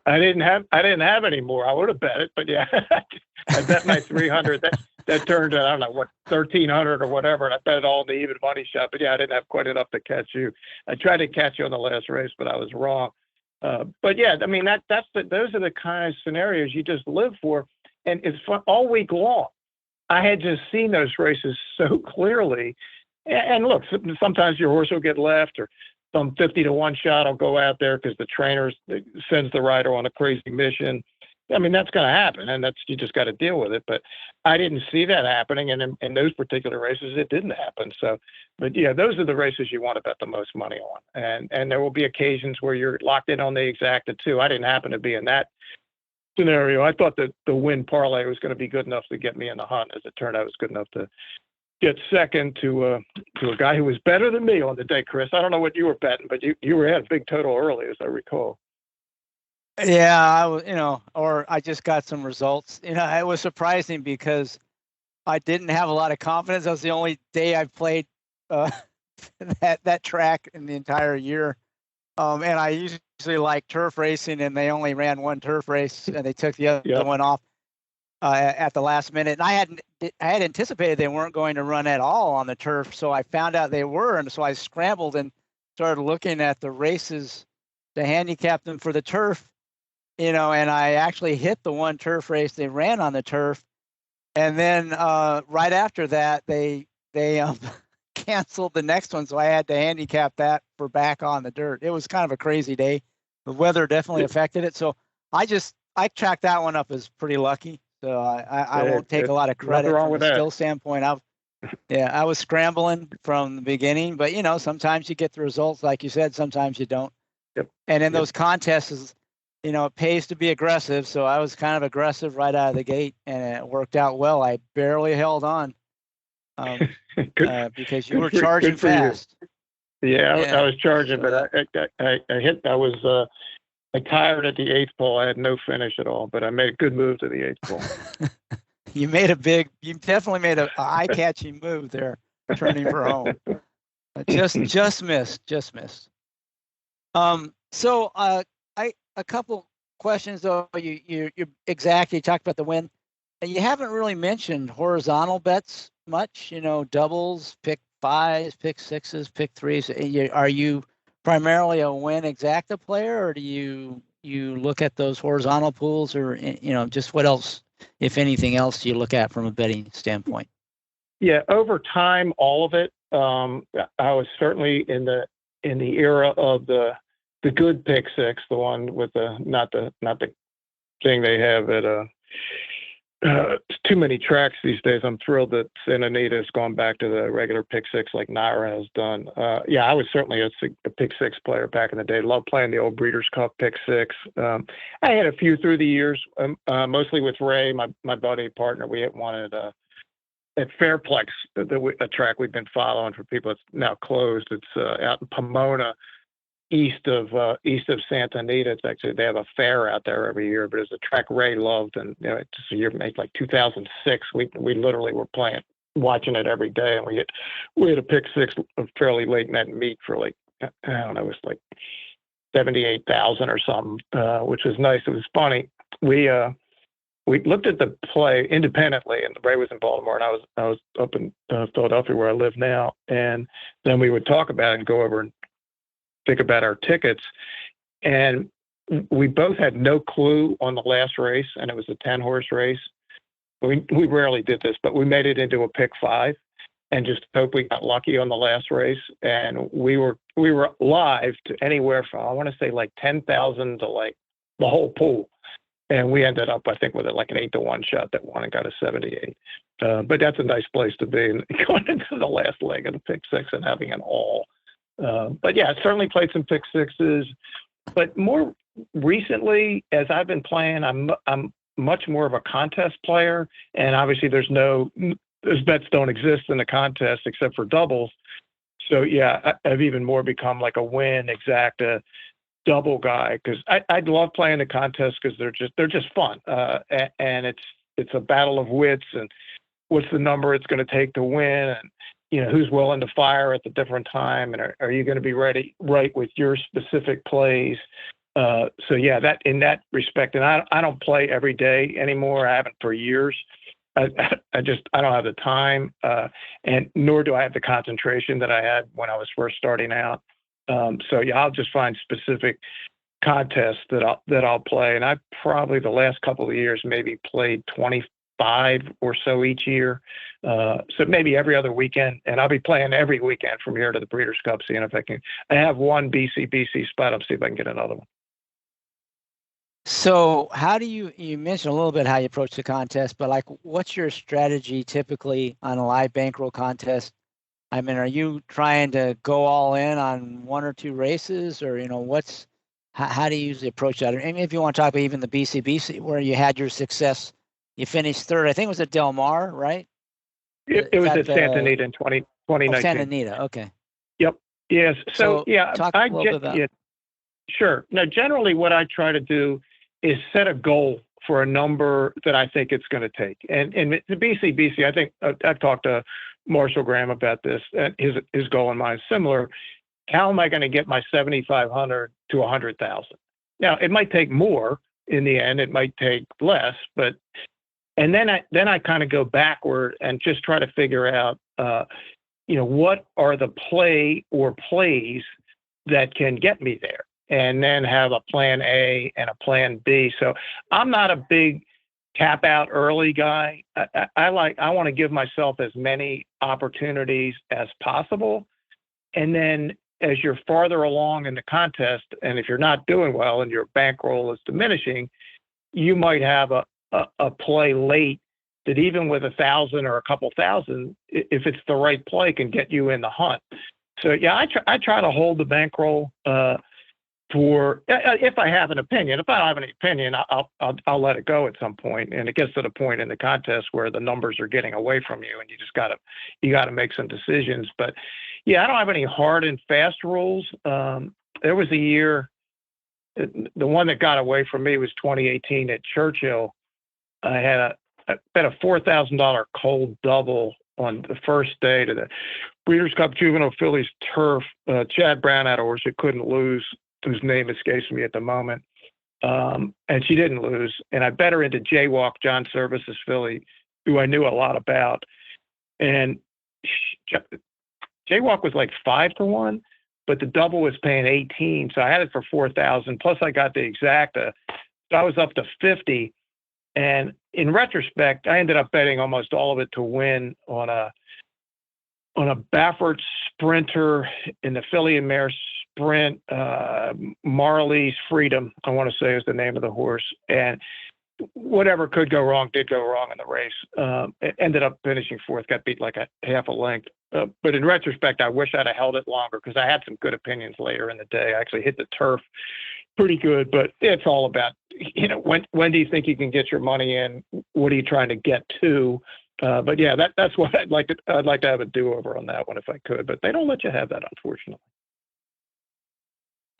I didn't have any more. I would have bet it, but yeah, I bet my 300. That turned to, I don't know what, 1,300 or whatever, and I bet it all in the even money shot. But yeah, I didn't have quite enough to catch you. I tried to catch you on the last race, but I was wrong. But yeah, I mean those are the kind of scenarios you just live for, and it's fun all week long. I had just seen those races so clearly, and look, sometimes your horse will get left, or some 50-1 shot will go out there because the trainer sends the rider on a crazy mission. I mean, that's going to happen, and you just got to deal with it. But I didn't see that happening, and in those particular races, it didn't happen. So, but yeah, those are the races you want to bet the most money on, and there will be occasions where you're locked in on the exacta too. I didn't happen to be in that scenario. I thought that the win parlay was going to be good enough to get me in the hunt. As it turned out, it was good enough to get second to a guy who was better than me on the day, Chris. I don't know what you were betting, but you had a big total early, as I recall. Yeah, or I just got some results. It was surprising because I didn't have a lot of confidence. That was the only day I played that track in the entire year. And I usually like turf racing, and they only ran one turf race, and they took the other one off at the last minute. And I had anticipated they weren't going to run at all on the turf, so I found out they were, and so I scrambled and started looking at the races to handicap them for the turf. And I actually hit the one turf race they ran on the turf. And then right after that, they canceled the next one. So I had to handicap that for back on the dirt. It was kind of a crazy day. The weather definitely affected it. So I chalked that one up as pretty lucky. So I won't take a lot of credit from a skill standpoint. I was scrambling from the beginning, but sometimes you get the results, like you said, sometimes you don't. Yep. And in those contests, it pays to be aggressive. So I was kind of aggressive right out of the gate, and it worked out well. I barely held on because you were charging fast. Yeah, I was charging, but I hit. I was I tired at the eighth hole. I had no finish at all, but I made a good move to the eighth hole. You definitely made a eye-catching move there, turning for home. Just missed. So a couple questions though. You exactly talked about the win. You haven't really mentioned horizontal bets much. Doubles, pick fives, pick sixes, pick threes. Are you primarily a win exacta player, or do you look at those horizontal pools, or just what else, if anything else, do you look at from a betting standpoint? Yeah, over time, all of it. I was certainly in the era of the good pick six, the one with the not the thing they have at too many tracks these days. I'm thrilled that Santa Anita has gone back to the regular pick six like Naira has done. Yeah, I was certainly a pick six player back in the day. Loved playing the old Breeders' Cup pick six. I had a few through the years, mostly with Ray, my buddy partner. We had wanted at Fairplex, a track we've been following for people. It's now closed. It's out in Pomona, east of Santa Anita. It's actually, they have a fair out there every year, but it's a track Ray loved, and it's a year made like 2006. We literally were watching it every day, and we had a pick six fairly late night meet for like, I don't know, it was like 78,000 or something, which was nice. It was funny. We looked at the play independently, and Ray was in Baltimore, and I was up in Philadelphia where I live now, and then we would talk about it and go over and think about our tickets, and we both had no clue on the last race, and it was a 10-horse race. We rarely did this, but we made it into a pick five, and just hope we got lucky on the last race. And we were live to anywhere from, I want to say, like 10,000 to like the whole pool. And we ended up, I think, with like an 8-to-1 shot that won and got a 78. But that's a nice place to be, and going into the last leg of the pick six and having an all. But yeah, I certainly played some pick sixes. But more recently, as I've been playing, I'm much more of a contest player. And obviously, those bets don't exist in the contest except for doubles. So yeah, I've even more become like a win exacta double guy, because I love playing the contest because they're just fun, and it's a battle of wits, and what's the number it's going to take to win, and who's willing to fire at the different time, and are you going to be right with your specific plays. So yeah, that in that respect, and I don't play every day anymore. I haven't for years. I don't have the time, and nor do I have the concentration that I had when I was first starting out. So yeah, I'll just find specific contests that I'll play, and I probably the last couple of years maybe played 25 or so each year. So maybe every other weekend, and I'll be playing every weekend from here to the Breeders' Cup, seeing if I can. I have one BC spot. I'll see if I can get another one. So how do you mentioned a little bit how you approach the contest, but like, what's your strategy typically on a live bankroll contest? I mean, are you trying to go all in on one or two races, or how do you usually approach that? I mean, if you want to talk about even the BC where you had your success, you finished third. I think it was at Del Mar, right? It was at Santa Anita in 2019. Santa Anita, okay. Yep. Yes. So yeah, talk a little bit about. Yeah, sure. Now, generally, what I try to do is set a goal for a number that I think it's going to take. And the BC, I think I've talked to Marshall Graham about this. His goal and mine is similar. How am I going to get my 7,500 to 100,000? Now, it might take more in the end. It might take less, but and then I kind of go backward and just try to figure out, what are the play or plays that can get me there, and then have a plan A and a plan B. So I'm not a big tap out early guy. I want to give myself as many opportunities as possible. And then as you're farther along in the contest, and if you're not doing well and your bankroll is diminishing, you might have a play late that even with 1,000 or a couple thousand, if it's the right play, can get you in the hunt. So yeah, I try to hold the bankroll for if I have an opinion. If I don't have any opinion, I'll let it go at some point. And it gets to the point in the contest where the numbers are getting away from you, and you gotta make some decisions. But yeah, I don't have any hard and fast rules. There was a year the one that got away from me was 2018 at Churchill. I had bet a $4,000 cold double on the first day to the Breeders' Cup Juvenile Fillies turf. Chad Brown had a horse that couldn't lose, whose name escapes me at the moment. And she didn't lose. And I bet her into Jaywalk, John Service's filly, who I knew a lot about. And Jaywalk was like 5-1, but the double was paying 18. So I had it for 4,000. Plus I got the exacta. So I was up to 50. And in retrospect, I ended up betting almost all of it to win on a Baffert Sprinter in the filly and mare sprint. Marley's Freedom, I want to say, is the name of the horse. And whatever could go wrong did go wrong in the race. It ended up finishing fourth, got beat like a half a length. But in retrospect, I wish I'd have held it longer because I had some good opinions later in the day. I actually hit the turf pretty good, but it's all about, when do you think you can get your money in? What are you trying to get to? But yeah, that's what I'd like to have a do-over on that one if I could, but they don't let you have that, unfortunately.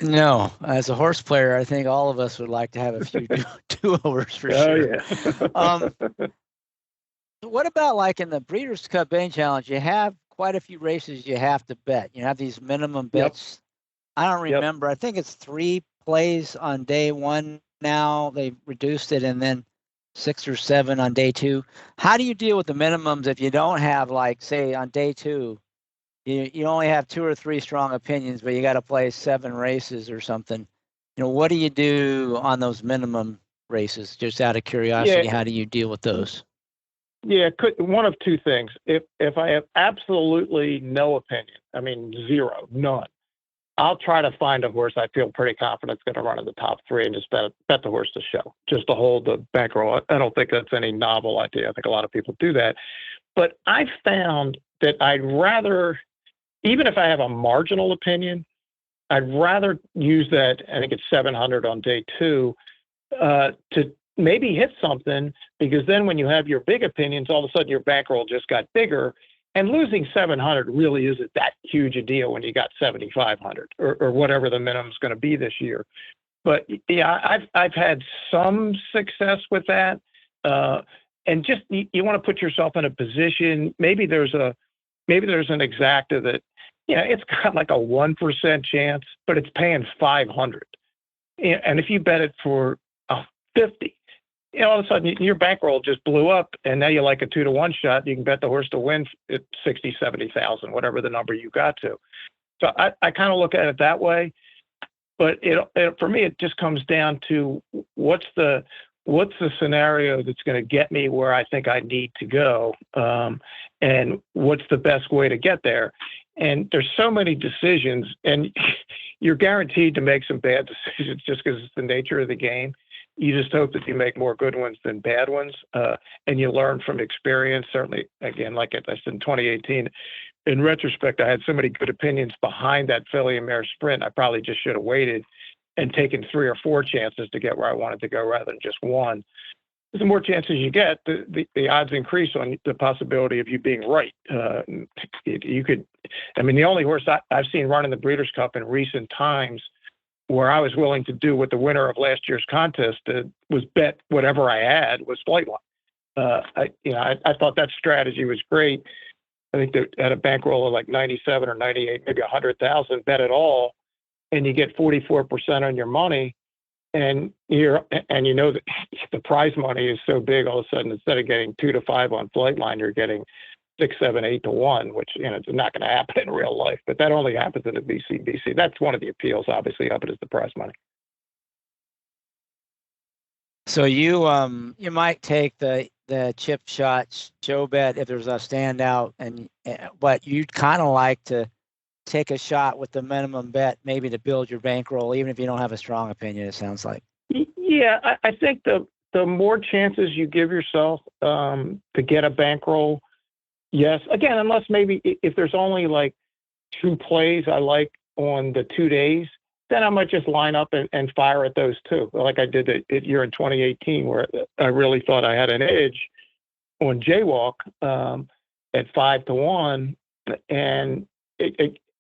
No, as a horse player, I think all of us would like to have a few do-overs for sure. Oh, yeah. What about like in the Breeders' Cup Bain Challenge? You have quite a few races you have to bet. You have these minimum bets. Yep. I don't remember. Yep. I think it's 3 plays on day 1 now. They reduced it, and then 6 or 7 on day 2. How do you deal with the minimums if you don't have, like, say, on day 2, you only have 2 or 3 strong opinions, but you got to play 7 races or something? What do you do on those minimum races? Just out of curiosity, how do you deal with those? Yeah, one of 2 things. If I have absolutely no opinion, I mean zero, none, I'll try to find a horse I feel pretty confident is going to run in the top 3 and just bet the horse to show, just to hold the bankroll. I don't think that's any novel idea. I think a lot of people do that. But I found that I'd rather, even if I have a marginal opinion, I'd rather use that, I think it's 700 on day 2, to maybe hit something, because then when you have your big opinions, all of a sudden your bankroll just got bigger. And losing 700 really isn't that huge a deal when you got 7,500 or whatever the minimum is going to be this year. But yeah, I've had some success with that. And just you want to put yourself in a position. Maybe there's an exacta that, it's got like a 1% chance, but it's paying 500. And if you bet it for 50. All of a sudden your bankroll just blew up, and now you like a 2-to-1 shot. You can bet the horse to win at 60, 70,000, whatever the number you got to. So I kind of look at it that way. But for me, it just comes down to what's the scenario that's going to get me where I think I need to go, and what's the best way to get there. And there's so many decisions, and you're guaranteed to make some bad decisions just because it's the nature of the game. You just hope that you make more good ones than bad ones, and you learn from experience. Certainly, again, like I said in 2018, in retrospect, I had so many good opinions behind that filly and mare sprint. I probably just should have waited and taken 3 or 4 chances to get where I wanted to go rather than just one. The more chances you get, the odds increase on the possibility of you being right. The only horse I've seen run in the Breeders' Cup in recent times where I was willing to do what the winner of last year's contest did, was bet whatever I had was Flightline. I thought that strategy was great. I think they had a bankroll of like 97 or 98, maybe 100,000, bet it all, and you get 44% on your money, and that the prize money is so big. All of a sudden, instead of getting 2 to 5 on Flightline, you're getting 6, 7, 8 to 1, which it's not going to happen in real life. But that only happens in a BC. That's one of the appeals, obviously, of it is the prize money. So you might take the chip shot show bet if there's a standout, but you'd kind of like to take a shot with the minimum bet, maybe to build your bankroll, even if you don't have a strong opinion. It sounds like. Yeah, I think the more chances you give yourself to get a bankroll. Yes. Again, unless maybe if there's only like 2 plays I like on the 2 days, then I might just line up and fire at those 2, like I did at year in 2018, where I really thought I had an edge on Jaywalk at 5-1, and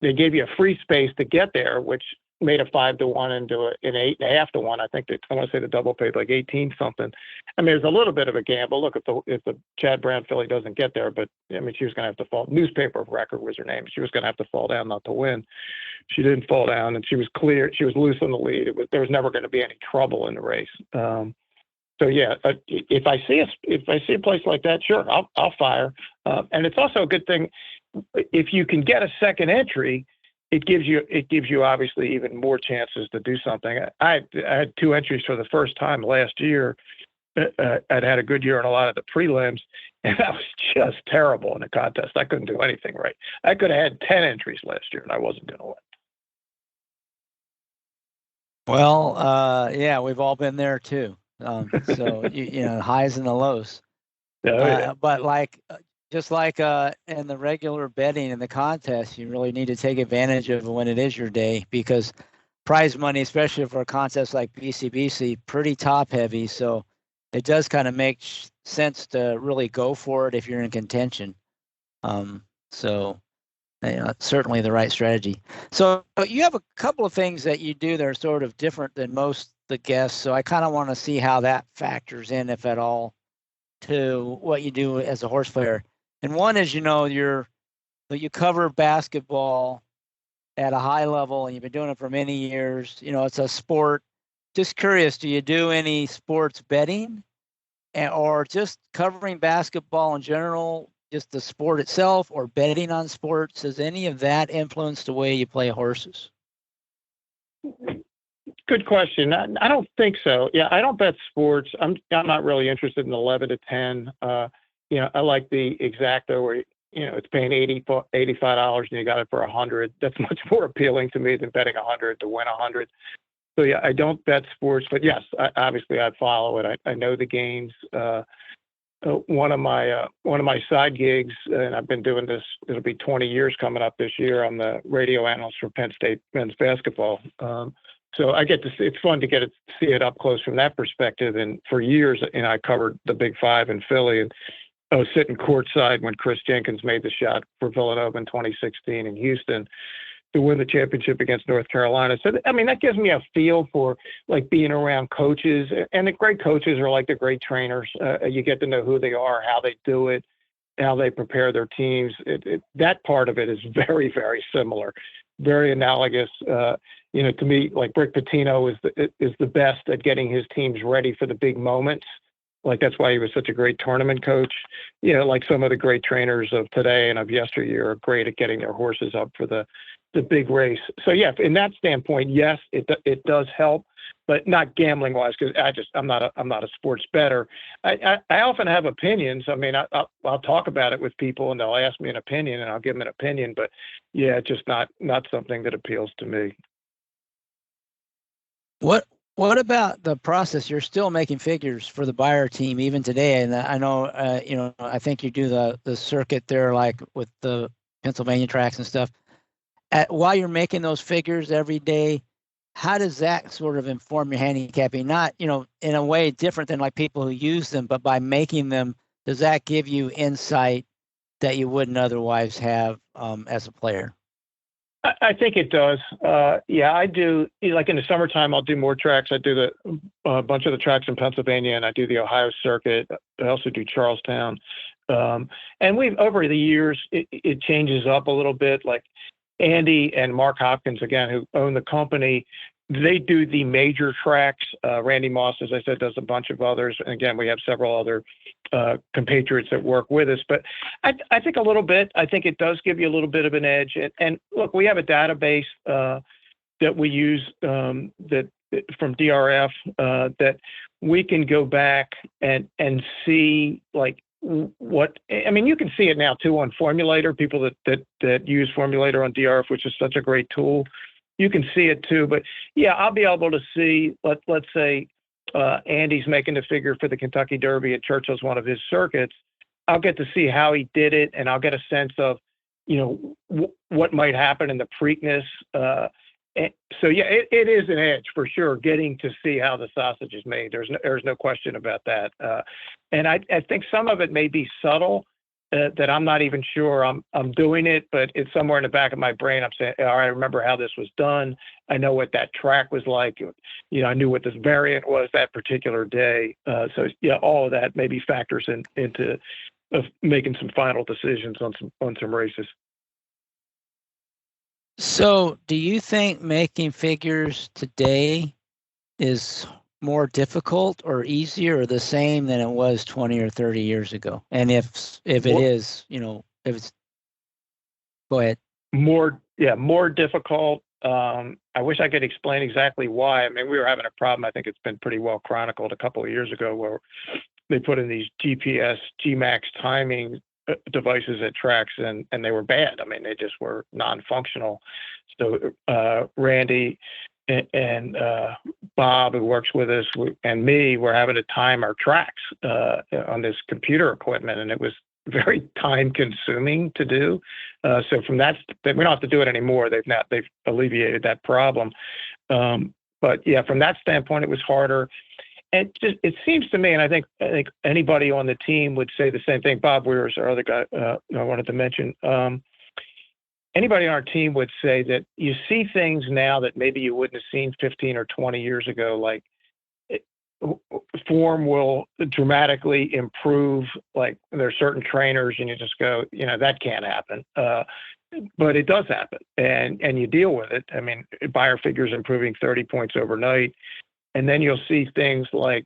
they gave you a free space to get there, which made a 5-to-1 into an 8.5-to-1. I think I want to say the double paid like 18 something. I mean, there's a little bit of a gamble. Look, if the Chad Brown filly doesn't get there, but I mean, she was going to have to fall. Newspaper of Record was her name. She was going to have to fall down not to win. She didn't fall down, and she was clear. She was loose on the lead. There was never going to be any trouble in the race. So yeah, if I see a place like that, sure, I'll fire. And it's also a good thing if you can get a second entry. It gives you obviously even more chances to do something. I had 2 entries for the first time last year. I'd had a good year in a lot of the prelims, and I was just terrible in the contest. I couldn't do anything right. I could have had 10 entries last year, and I wasn't going to win. Well, yeah, we've all been there too. So you know, highs and the lows. But just like in the regular betting in the contest, you really need to take advantage of when it is your day, because prize money, especially for a contest like BCBC, pretty top heavy. So it does kind of make sense to really go for it if you're in contention. So you know, it's certainly the right strategy. So you have a couple of things that you do that are sort of different than most the guests. So I kind of want to see how that factors in, if at all, to what you do as a horse player. And one is, you know, you cover basketball at a high level, and you've been doing it for many years. You know, it's a sport. Just curious, do you do any sports betting, or just covering basketball in general, just the sport itself, or betting on sports? Has any of that influenced the way you play horses? Good question. I don't think so. Yeah, I don't bet sports. I'm not really interested in 11 to 10. You know, I like the exacta where, you know, it's paying $85 and you got it for $100. That's much more appealing to me than betting $100 to win $100. So yeah, I don't bet sports, but yes, obviously I'd follow it. I know the games. One of my side gigs, and I've been doing this, it'll be 20 years coming up this year. I'm the radio analyst for Penn State men's basketball. So I get to see, it's fun to get to see it up close from that perspective. And for years, you know, I covered the Big Five in Philly, and I was sitting courtside when Chris Jenkins made the shot for Villanova in 2016 in Houston to win the championship against North Carolina. So, I mean, that gives me a feel for like being around coaches, and the great coaches are like the great trainers. You get to know who they are, how they do it, how they prepare their teams. That part of it is very, very similar, very analogous. You know, to me, like Rick Pitino is the best at getting his teams ready for the big moments. Like, that's why he was such a great tournament coach. You know, like some of the great trainers of today and of yesteryear are great at getting their horses up for the big race. So yeah, in that standpoint, yes, it does help, but not gambling wise, because I'm not a sports bettor. I often have opinions. I mean, I'll talk about it with people, and they'll ask me an opinion, and I'll give them an opinion. But yeah, just not something that appeals to me. What about the process? You're still making figures for the Beyer team even today, and I know you know, I think you do the circuit there, like with the Pennsylvania tracks and stuff. While you're making those figures every day, how does that sort of inform your handicapping? Not, you know, in a way different than like people who use them, but by making them, does that give you insight that you wouldn't otherwise have as a player? I think it does. Yeah, I do. Like in the summertime, I'll do more tracks. I do a bunch of the tracks in Pennsylvania, and I do the Ohio circuit. I also do Charlestown. And we've, over the years, it changes up a little bit. Like Andy and Mark Hopkins, again, who own the company, they do the major tracks. Randy Moss, as I said, does a bunch of others. And again, we have several other compatriots that work with us. But I think a little bit, I think it does give you a little bit of an edge. And look, we have a database that we use that from DRF that we can go back and see, like, what, I mean, you can see it now too on Formulator. People that use Formulator on DRF, which is such a great tool, you can see it too. But yeah, I'll be able to see, let's say Andy's making the figure for the Kentucky Derby, and Churchill's one of his circuits. I'll get to see how he did it, and I'll get a sense of, you know, what might happen in the Preakness. So yeah, it is an edge for sure, getting to see how the sausage is made. There's no question about that. And I think some of it may be subtle, that I'm not even sure I'm doing it, but it's somewhere in the back of my brain. I'm saying, all right, I remember how this was done. I know what that track was like. I knew what this variant was that particular day. So yeah, all of that maybe factors into making some final decisions on some races. So, do you think making figures today is more difficult or easier or the same than it was 20 or 30 years ago? And if it is, if it's, go ahead. More difficult. I wish I could explain exactly why. I mean, we were having a problem. I think it's been pretty well chronicled a couple of years ago where they put in these GPS Gmax timing devices at tracks and they were bad. I mean, they just were non-functional. So Randy and Bob, who works with us, and me, were having to time our tracks on this computer equipment, and it was very time consuming to do. So from that, we don't have to do it anymore. They've alleviated that problem. But yeah, from that standpoint, it was harder. And it seems to me, and I think anybody on the team would say the same thing. Bob Weir's our other guy I wanted to mention. Anybody on our team would say that you see things now that maybe you wouldn't have seen 15 or 20 years ago, like form will dramatically improve. Like there's certain trainers and you just go, that can't happen. But it does happen and you deal with it. I mean, Beyer figures improving 30 points overnight. And then you'll see things like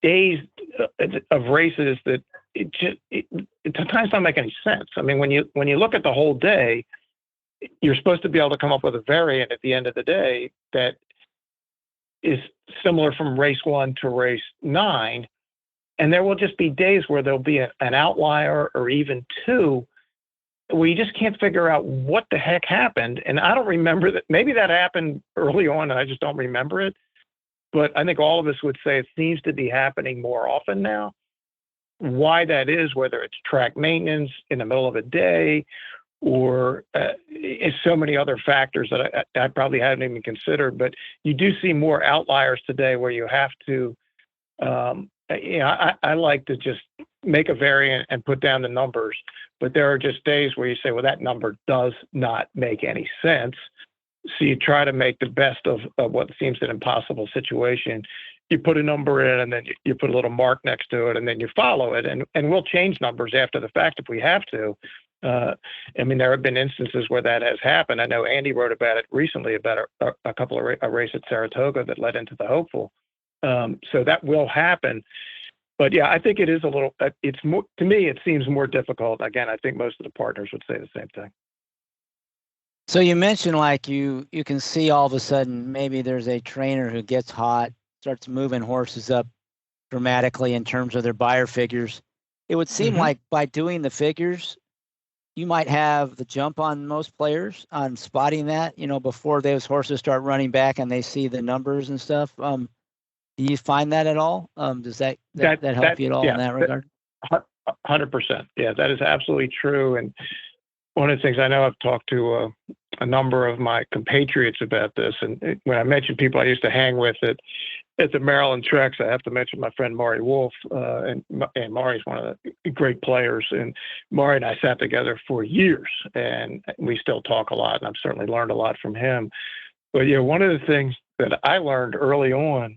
days of races that it sometimes don't make any sense. I mean, when you look at the whole day, you're supposed to be able to come up with a variant at the end of the day that is similar from race 1 to race 9. And there will just be days where there'll be an outlier or even two where you just can't figure out what the heck happened. And I don't remember that. Maybe that happened early on and I just don't remember it. But I think all of us would say it seems to be happening more often now. Why that is, whether it's track maintenance in the middle of a day or it's so many other factors that I probably hadn't even considered. But you do see more outliers today where you have to, I like to just make a variant and put down the numbers. But there are just days where you say, well, that number does not make any sense. So you try to make the best of what seems an impossible situation. You put a number in and then you put a little mark next to it and then you follow it. And we'll change numbers after the fact if we have to. I mean, there have been instances where that has happened. I know Andy wrote about it recently about a couple of a race at Saratoga that led into the hopeful. So that will happen. But yeah, I think it is a little, it's more, to me, it seems more difficult. Again, I think most of the partners would say the same thing. So you mentioned like you can see all of a sudden maybe there's a trainer who gets hot, starts moving horses up dramatically in terms of their Beyer figures. It would seem like by doing the figures, you might have the jump on most players on spotting that, before those horses start running back and they see the numbers and stuff. Do you find that at all? Does that help you at all in that regard? 100%. Yeah, that is absolutely true. And one of the things I know, I've talked to a number of my compatriots about this. And when I mention people I used to hang with at the Maryland treks, I have to mention my friend Maury Wolf. And Maury's one of the great players. And Maury and I sat together for years, and we still talk a lot. And I've certainly learned a lot from him. But one of the things that I learned early on,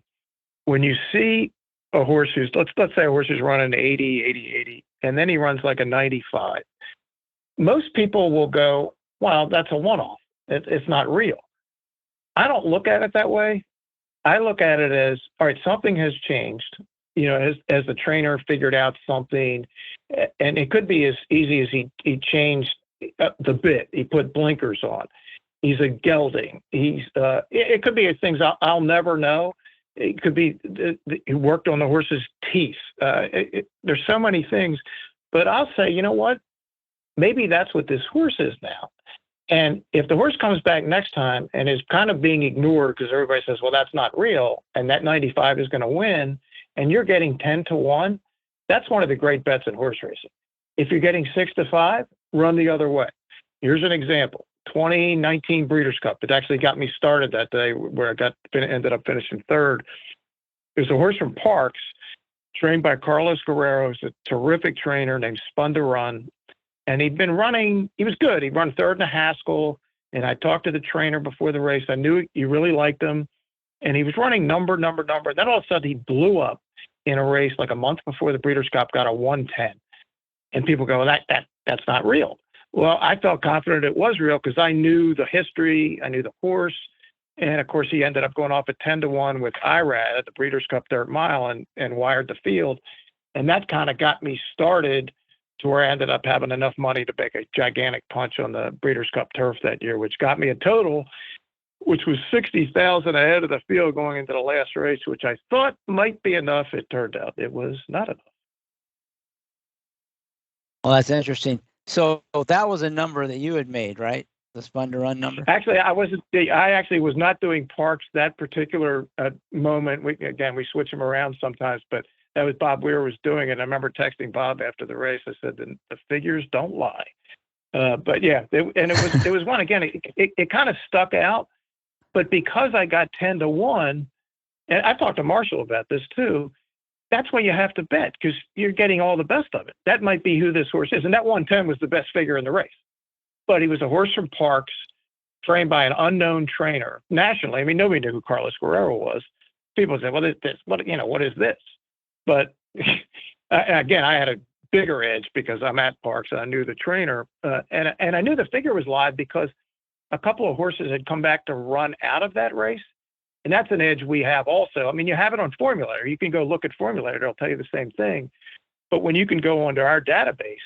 when you see a horse who's, let's say a horse is running 80, and then he runs like a 95. Most people will go, well, that's a one-off. It's not real. I don't look at it that way. I look at it as, all right, something has changed. As the trainer figured out something, and it could be as easy as he changed the bit. He put blinkers on. He's a gelding. It could be things I'll never know. It could be he worked on the horse's teeth. There's so many things, but I'll say, you know what? Maybe that's what this horse is now. And if the horse comes back next time and is kind of being ignored because everybody says, well, that's not real, and that 95 is going to win, and you're getting 10-1, that's one of the great bets in horse racing. If you're getting 6-5, run the other way. Here's an example. 2019 Breeders' Cup. It actually got me started that day where I ended up finishing third. There's a horse from Parks trained by Carlos Guerrero, who's a terrific trainer named Spun. And he'd been running, he was good. He'd run third in a Haskell. And I talked to the trainer before the race. I knew he really liked him. And he was running number. Then all of a sudden he blew up in a race like a month before the Breeders' Cup, got a 110. And people go, that's not real. Well, I felt confident it was real because I knew the history, I knew the horse. And of course, he ended up going off at 10-1 with IRAD at the Breeders' Cup Dirt Mile and wired the field. And that kind of got me started to where I ended up having enough money to make a gigantic punch on the Breeders' Cup Turf that year, which got me a total, which was 60,000 ahead of the field going into the last race, which I thought might be enough. It turned out it was not enough. Well, that's interesting. So that was a number that you had made, right? The Spun to Run number? Actually, I actually was not doing parks that particular moment. We switch them around sometimes, but that was Bob Weir was doing it. I remember texting Bob after the race. I said, the figures don't lie. But yeah, it was one, again, it kind of stuck out, but because I got 10-1, and I've talked to Marshall about this too, that's when you have to bet because you're getting all the best of it. That might be who this horse is. And that 110 was the best figure in the race. But he was a horse from Parks, trained by an unknown trainer nationally. I mean, nobody knew who Carlos Guerrero was. People said, "What is this? What is this?" But again, I had a bigger edge because I'm at Parks and I knew the trainer, and I knew the figure was live because a couple of horses had come back to run out of that race, and that's an edge we have also. I mean, you have it on Formulator. You can go look at Formulator; it'll tell you the same thing. But when you can go onto our database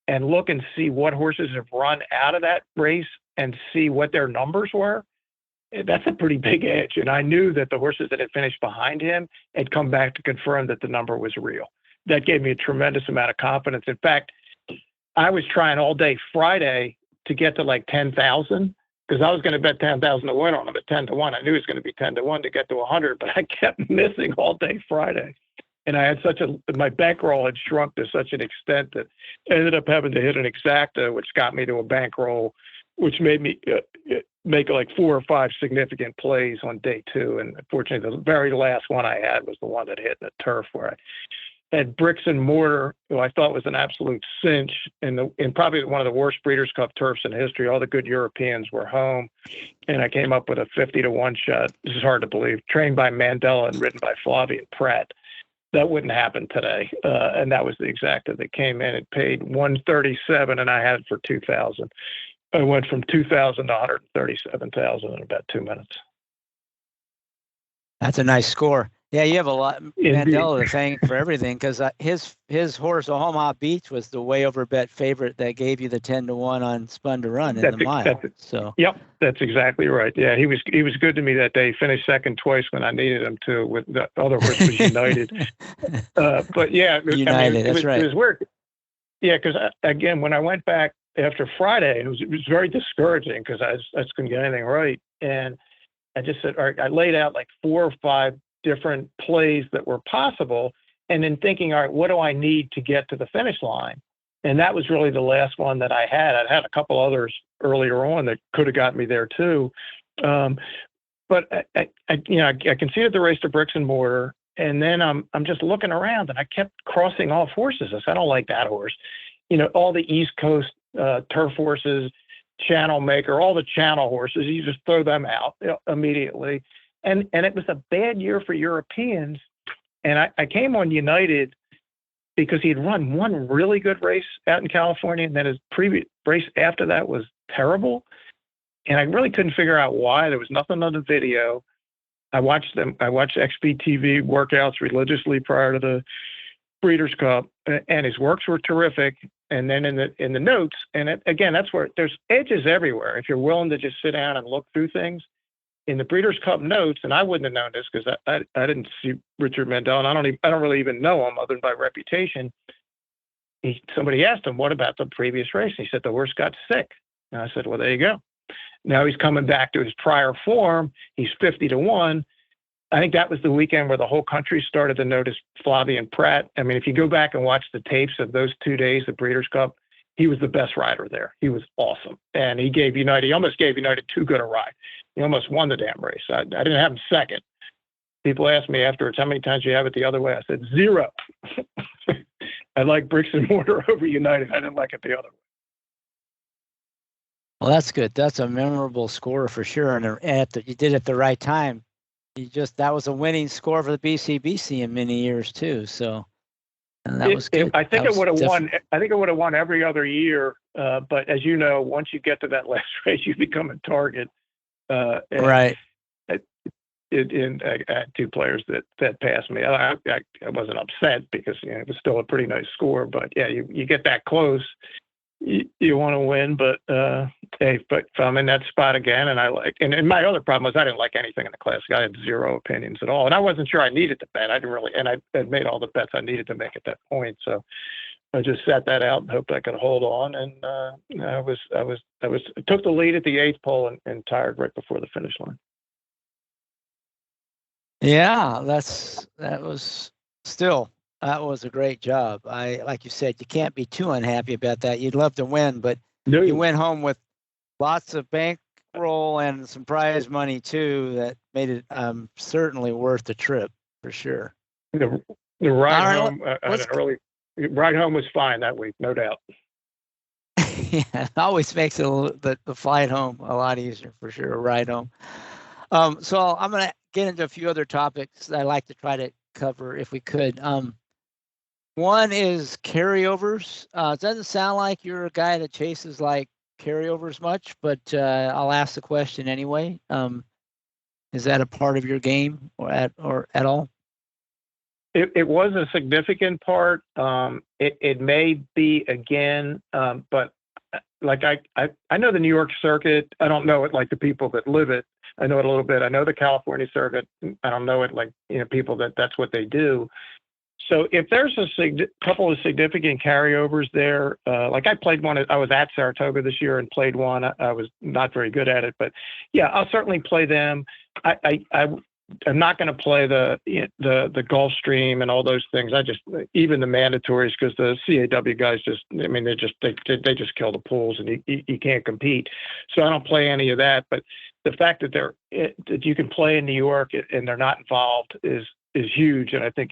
and look and see what horses have run out of that race and see what their numbers were, that's a pretty big edge. And I knew that the horses that had finished behind him had come back to confirm that the number was real. That gave me a tremendous amount of confidence. In fact, I was trying all day Friday to get to like 10,000 because I was going to bet 10,000 to win on him at 10-1. I knew it was going to be 10-1 to get to 100, but I kept missing all day Friday. And I had my bankroll had shrunk to such an extent that I ended up having to hit an exacta, which got me to a bankroll, which made me make like 4 or 5 significant plays on day 2. And unfortunately, the very last one I had was the one that hit in the turf where I had bricks and mortar, who I thought was an absolute cinch in probably one of the worst Breeders' Cup turfs in history. All the good Europeans were home. And I came up with a 50-1 shot. This is hard to believe. Trained by Mandela and ridden by Flavian Pratt. That wouldn't happen today. And that was the exacta that came in. It paid 137 and I had it for 2,000. I went from 2,000 to 137,000 in about 2 minutes. That's a nice score. Yeah, you have a lot. Mandela to thank for everything because his horse Omaha Beach was the way over bet favorite that gave you the 10-1 on Spun to Run in the mile. Yep, that's exactly right. Yeah, he was good to me that day. He finished second twice when I needed him to. With the other horse was United. But yeah, United. That's right. It was weird. Yeah, because again, when I went back after Friday, it was very discouraging because I just couldn't get anything right, and I just said, all right, I laid out like 4 or 5 different plays that were possible. And then thinking, all right, what do I need to get to the finish line? And that was really the last one that I had. I'd had a couple others earlier on that could have got me there too. But I conceded the race to bricks and mortar. And then I'm just looking around and I kept crossing off horses. I said, I don't like that horse. All the East Coast turf horses, Channel Maker, all the channel horses, you just throw them out immediately. And it was a bad year for Europeans. And I came on United because he'd run one really good race out in California, and then his previous race after that was terrible. And I really couldn't figure out why. There was nothing on the video. I watched XBTV workouts religiously prior to the Breeders' Cup, and his works were terrific. And then in the notes, and again, that's where there's edges everywhere. If you're willing to just sit down and look through things. In the Breeders' Cup notes, and I wouldn't have known this because I didn't see Richard Mandel, and I don't really even know him other than by reputation. Somebody asked him, "What about the previous race?" He said the horse got sick. And I said, "Well, there you go. Now he's coming back to his prior form. He's 50-1." I think that was the weekend where the whole country started to notice Flavian Pratt. I mean, if you go back and watch the tapes of those 2 days of Breeders' Cup, he was the best rider there. He was awesome, and he almost gave United too good a ride. He almost won the damn race. I didn't have him second, people ask me afterwards, how many times do you have it the other way? I said 0. I like bricks and mortar over United. I didn't like it the other way. Well, that's good. That's a memorable score for sure. And you did it at the right time. That was a winning score for the BCBC in many years too. So that was good. I think it would have won. I think it would have won every other year. But as you know, once you get to that last race, you become a target. Right. I had 2 players that passed me. I wasn't upset because it was still a pretty nice score. But yeah, you get that close, you want to win. But hey, but if I'm in that spot again, and my other problem was I didn't like anything in the Classic. I had 0 opinions at all, and I wasn't sure I needed to bet. I didn't really, and I had made all the bets I needed to make at that point. So I just sat that out and hoped I could hold on. And I took the lead at the 8th pole and tired right before the finish line. Yeah, that was a great job. Like you said, you can't be too unhappy about that. You'd love to win, but you went home with lots of bankroll and some prize money too. That made it certainly worth the trip for sure. The ride home, ride home was fine that week, no doubt. Yeah, it always makes the flight home a lot easier for sure. A ride home. So I'm going to get into a few other topics that I like to try to cover if we could. One is carryovers. It doesn't sound like you're a guy that chases like carryovers much, but I'll ask the question anyway. Is that a part of your game or at all? It was a significant part. It may be again, but like I know the New York circuit. I don't know it like the people that live it. I know it a little bit. I know the California circuit. I don't know it like people that's what they do. So if there's a couple of significant carryovers there, like I played one. I was at Saratoga this year and played one. I was not very good at it, but yeah, I'll certainly play them. I'm not going to play the Gulfstream and all those things. Even the mandatories, because the CAW guys they just kill the pools and you can't compete. So I don't play any of that. But the fact that you can play in New York and they're not involved is huge. And I think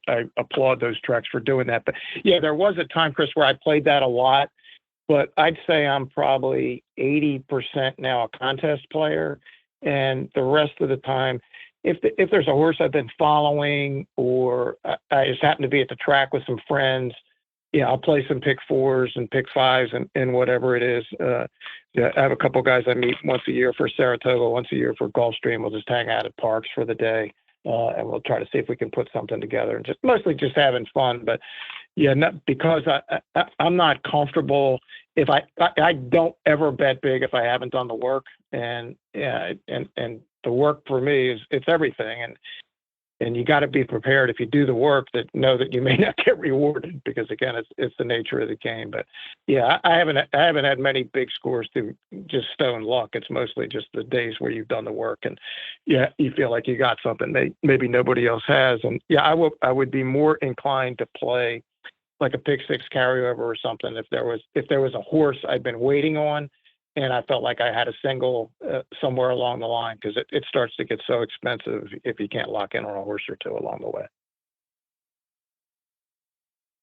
I applaud those tracks for doing that. But yeah, there was a time, Chris, where I played that a lot. But I'd say I'm probably 80% now a contest player. And the rest of the time, if there's a horse I've been following or I just happen to be at the track with some friends, I'll play some pick 4s and pick 5s and whatever it is. I have a couple guys I meet once a year for Saratoga, once a year for Gulfstream. We'll just hang out at parks for the day, and we'll try to see if we can put something together and mostly just having fun. But yeah, because I'm not comfortable. If I don't ever bet big if I haven't done the work, and the work for me it's everything, and you got to be prepared if you do the work that know that you may not get rewarded because again it's the nature of the game. But yeah, I haven't had many big scores through just stone luck. It's mostly just the days where you've done the work and you feel like you got something maybe nobody else has. And yeah, I would be more inclined to play like a pick 6 carryover or something if there was a horse I'd been waiting on and I felt like I had a single somewhere along the line, because it starts to get so expensive if you can't lock in on a horse or two along the way.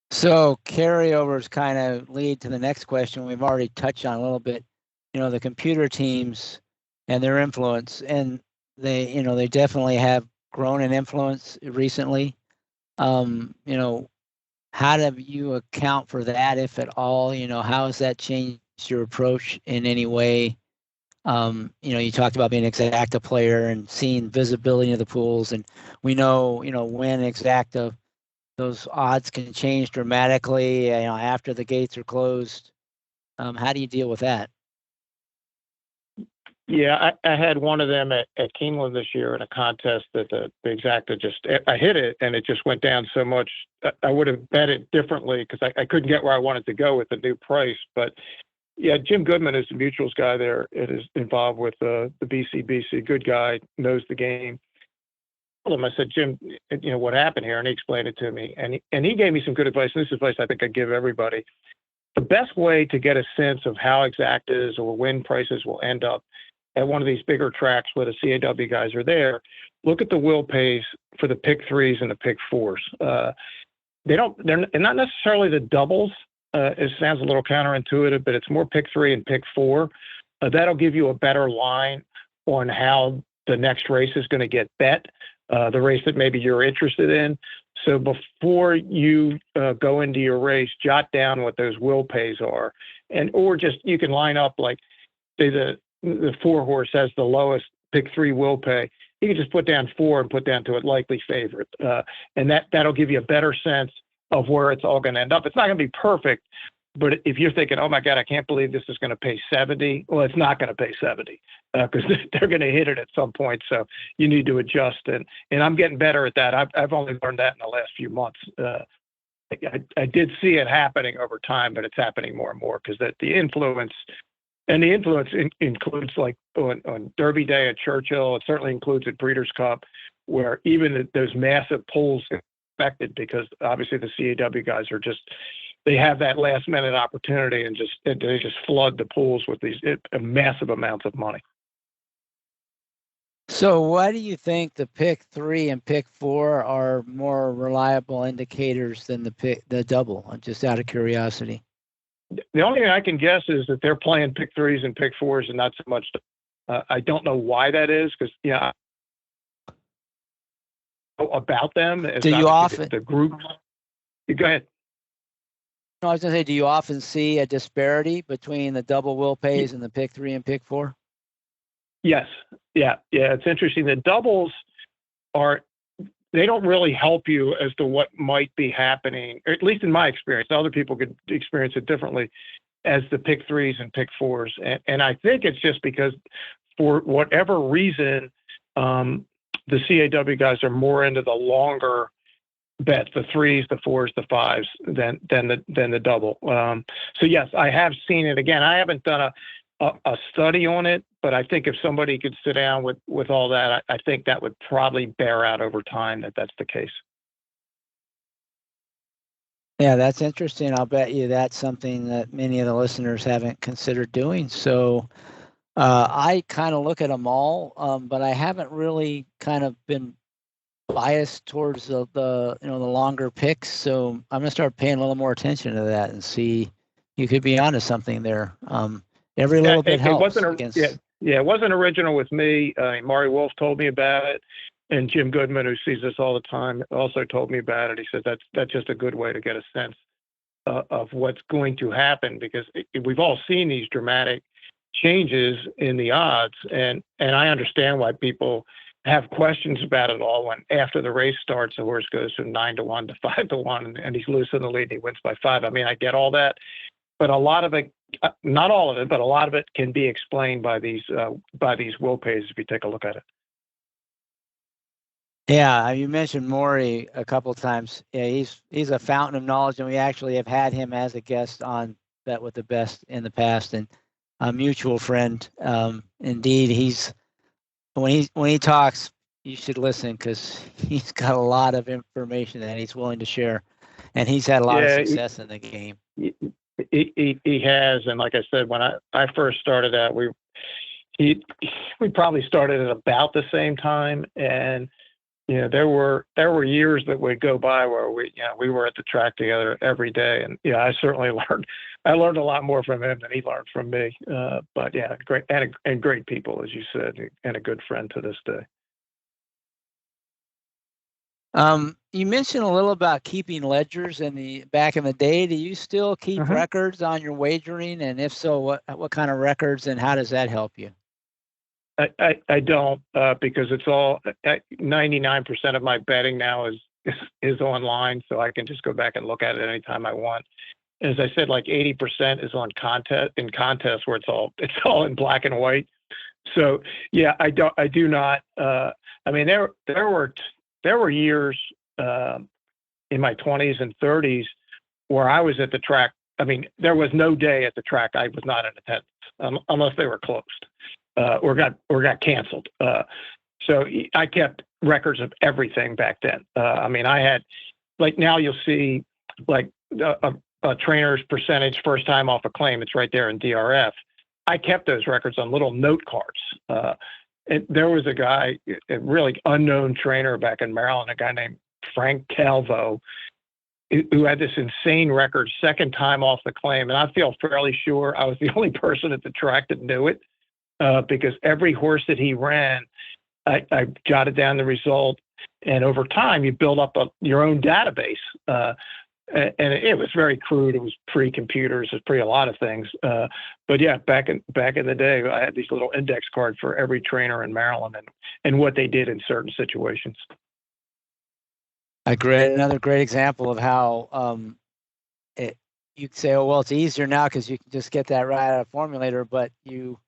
So carryovers kind of lead to the next question we've already touched on a little bit. The computer teams and their influence, and they definitely have grown in influence recently. How do you account for that, if at all? How has that changed your approach in any way? You talked about being an exacta player and seeing visibility of the pools, and we know, when exacta, those odds can change dramatically, after the gates are closed. How do you deal with that? Yeah, I had one of them at Keeneland this year in a contest that the exacta I hit it and it just went down so much. I would have bet it differently because I couldn't get where I wanted to go with the new price. But yeah, Jim Goodman is the mutuals guy there. It is involved with the BCBC. Good guy, knows the game. I told him, I said, Jim, what happened here? And he explained it to me. And he gave me some good advice. And this advice I think I give everybody. The best way to get a sense of how exactas or when prices will end up at one of these bigger tracks where the CAW guys are there, look at the wheel pays for the pick threes and the pick fours. They're not necessarily the doubles. It sounds a little counterintuitive, but it's more pick three and pick four. That'll give you a better line on how the next race is going to get bet, the race that maybe you're interested in. So before you go into your race, jot down what those wheel pays are, or just you can line up like say the 4-horse has the lowest pick three will pay. You can just put down 4 and put down to a likely favorite, and that'll give you a better sense of where it's all going to end up. It's not going to be perfect, but if you're thinking, oh my God, I can't believe this is going to pay 70, well, it's not going to pay 70 because they're going to hit it at some point. So you need to adjust, and I'm getting better at that. I've only learned that in the last few months. I did see it happening over time, but it's happening more and more because the influence. And the influence includes like on Derby Day at Churchill. It certainly includes at Breeders' Cup, where even those massive pulls get affected because obviously the CAW guys are they have that last minute opportunity and they just flood the pools with these massive amounts of money. So why do you think the pick 3 and pick 4 are more reliable indicators than the double? Just out of curiosity. The only thing I can guess is that they're playing pick 3s and pick 4s and not so much. I don't know why that is because, about them. Do you often the groups? Go ahead. No, I was going to say, do you often see a disparity between the double will pays and the pick 3 and pick 4? Yes. Yeah. It's interesting. The doubles they don't really help you as to what might be happening, or at least in my experience. Other people could experience it differently as the pick 3s and pick 4s. And I think it's just because for whatever reason, the CAW guys are more into the longer bets, the 3s, the 4s, the 5s than the double. So yes, I have seen it. Again, I haven't done a study on it, but I think if somebody could sit down with all that, I think that would probably bear out over time that's the case. Yeah, that's interesting. I'll bet you that's something that many of the listeners haven't considered doing. So I kind of look at them all, but I haven't really kind of been biased towards the longer picks. So I'm going to start paying a little more attention to that and see. You could be onto something there. Every little bit helps. It wasn't original with me. Maury Wolf told me about it, and Jim Goodman, who sees this all the time, also told me about it. He said that's just a good way to get a sense of what's going to happen because we've all seen these dramatic changes in the odds, and I understand why people have questions about it all when after the race starts, the horse goes from 9-1 to 5-1, and he's loose in the lead and he wins by 5. I mean, I get all that. But a lot of it, not all of it, but a lot of it can be explained by these will pays if you take a look at it. Yeah, you mentioned Maury a couple of times. Yeah, he's a fountain of knowledge, and we actually have had him as a guest on Bet with the Best in the past, and a mutual friend. Indeed, when he talks, you should listen because he's got a lot of information that he's willing to share, and he's had a lot of success in the game. He has, and like I said, when I first started out, we probably started at about the same time, and there were years that would go by where we were at the track together every day, and I certainly learned a lot more from him than he learned from me. But yeah, great and great people, as you said, and a good friend to this day. You mentioned a little about keeping ledgers back in the day. Do you still keep records on your wagering? And if so, what kind of records and how does that help you? I don't because it's all 99% of my betting now is online, so I can just go back and look at it anytime I want. As I said, like 80% is on contests where it's all in black and white. So yeah, I do not. I mean, there were years in my 20s and 30s where I was at the track. I mean, there was no day at the track I was not in attendance unless they were closed or got canceled. So I kept records of everything back then. I mean, I had like now you'll see like a trainer's percentage first time off a claim. It's right there in DRF. I kept those records on little note cards. And there was a guy, a really unknown trainer back in Maryland, a guy named Frank Calvo, who had this insane record, second time off the claim. And I feel fairly sure I was the only person at the track that knew it, because every horse that he ran, I jotted down the result. And over time, you build up your own database. And it was very crude. It was pre-computers. It was pre a lot of things. But yeah, back in the day, I had these little index cards for every trainer in Maryland and what they did in certain situations. Another great example of how you'd say, oh, well, it's easier now because you can just get that right out of formulator, but you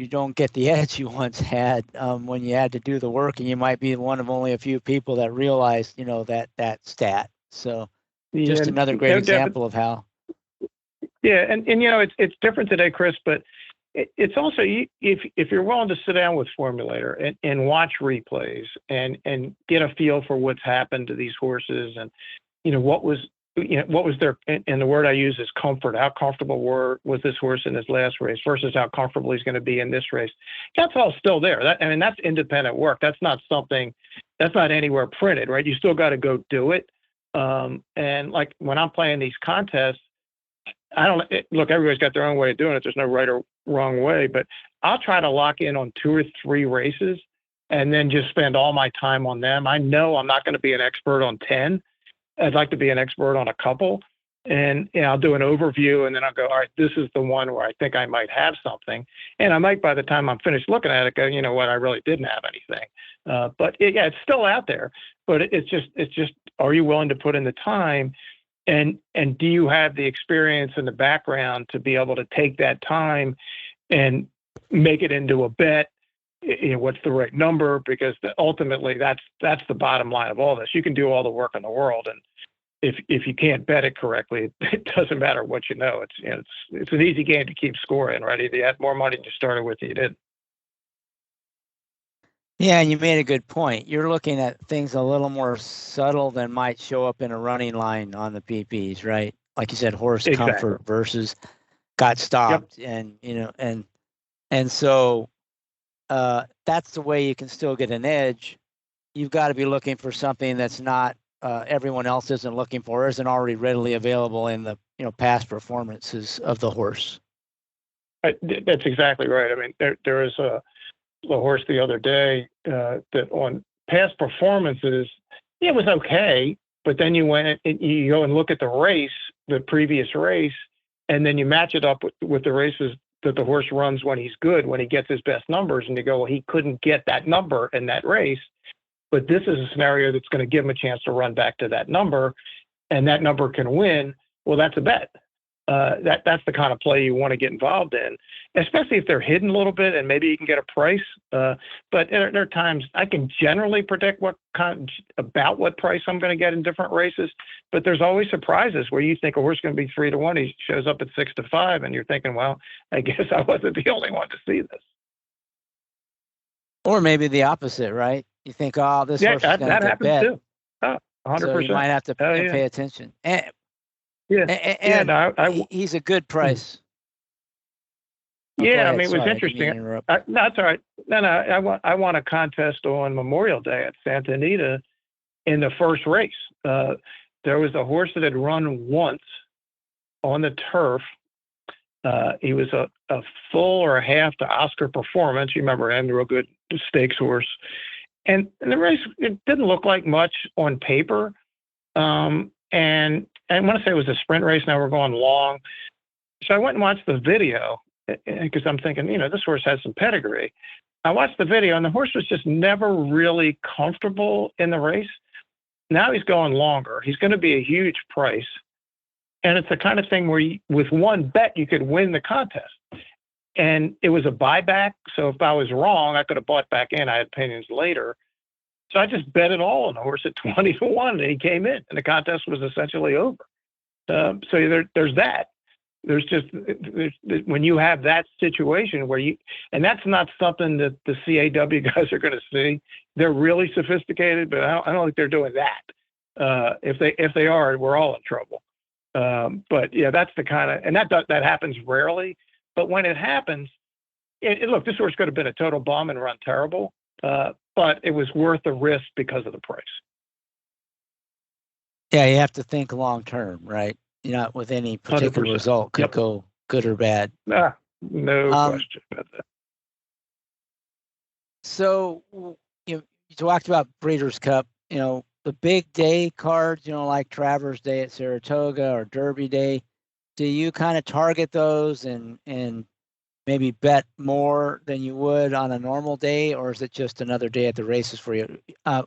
don't get the edge you once had when you had to do the work, and you might be one of only a few people that realized, that stat. So just another great example of how. Yeah, and it's different today, Chris, but it's also, if you're willing to sit down with formulator and watch replays and get a feel for what's happened to these horses, and what was their, and the word I use is comfort. How comfortable was this horse in his last race versus how comfortable he's going to be in this race? That's all still there. That's independent work. That's not anywhere printed, right? You still got to go do it. And like when I'm playing these contests, look, everybody's got their own way of doing it. There's no right or wrong way, but I'll try to lock in on 2 or 3 races and then just spend all my time on them. I know I'm not going to be an expert on 10. I'd like to be an expert on a couple, and I'll do an overview, and then I'll go, all right, this is the one where I think I might have something. And I might, by the time I'm finished looking at it, go, you know what, I really didn't have anything. But it's still out there, but it's just, are you willing to put in the time? And do you have the experience and the background to be able to take that time and make it into a bet? What's the right number? Because ultimately, that's the bottom line of all this. You can do all the work in the world, and if you can't bet it correctly, it doesn't matter what you know. It's an easy game to keep scoring, right? Either you had more money than you started with, or you didn't. Yeah, and you made a good point. You're looking at things a little more subtle than might show up in a running line on the PPs, right? Like you said, horse comfort versus got stopped, and so that's the way you can still get an edge. You've got to be looking for something that's not everyone else isn't looking for, isn't already readily available in the past performances of the horse. That's exactly right. I mean, there is a horse the other day that on past performances, it was okay, but then you go and look at the previous race, and then you match it up with the races that the horse runs when he's good, when he gets his best numbers, and you go, well, he couldn't get that number in that race, but this is a scenario that's going to give him a chance to run back to that number, and that number can win. Well, that's a bet. That's the kind of play you want to get involved in, especially if they're hidden a little bit and maybe you can get a price. But there are times I can generally predict about what price I'm going to get in different races. But there's always surprises where you think a horse is going to be 3-1. He shows up at 6-5, and you're thinking, well, I guess I wasn't the only one to see this. Or maybe the opposite, right? You think, oh, this horse is going to get happens bet. Too. 100%. So you might have to pay attention. He's a good price. Yeah, I mean, it was interesting. No, that's all right. No, I won a contest on Memorial Day at Santa Anita in the first race. There was a horse that had run once on the turf. He was a full or a half to Oscar Performance. You remember him, the real good stakes horse. And the race, it didn't look like much on paper. And I want to say it was a sprint race. Now we're going long. So I went and watched the video because I'm thinking, this horse has some pedigree. I watched the video, and the horse was just never really comfortable in the race. Now he's going longer. He's going to be a huge price. And it's the kind of thing where with one bet, you could win the contest. And it was a buyback. So if I was wrong, I could have bought back in. I had opinions later. So I just bet it all on the horse at 20-1, and he came in, and the contest was essentially over. So there's that. There's when you have that situation where and that's not something that the CAW guys are going to see. They're really sophisticated, but I don't think they're doing that. If they are, we're all in trouble. But yeah, that's the kind of, and that happens rarely. But when it happens, look, this horse could have been a total bum and run terrible, but it was worth the risk because of the price. Yeah, you have to think long term, right? With any particular 100%. result could go good or bad. No question about that. So you talked about Breeders' Cup, the big day cards, like Travers Day at Saratoga or Derby Day. Do you kind of target those and maybe bet more than you would on a normal day, or is it just another day at the races for you?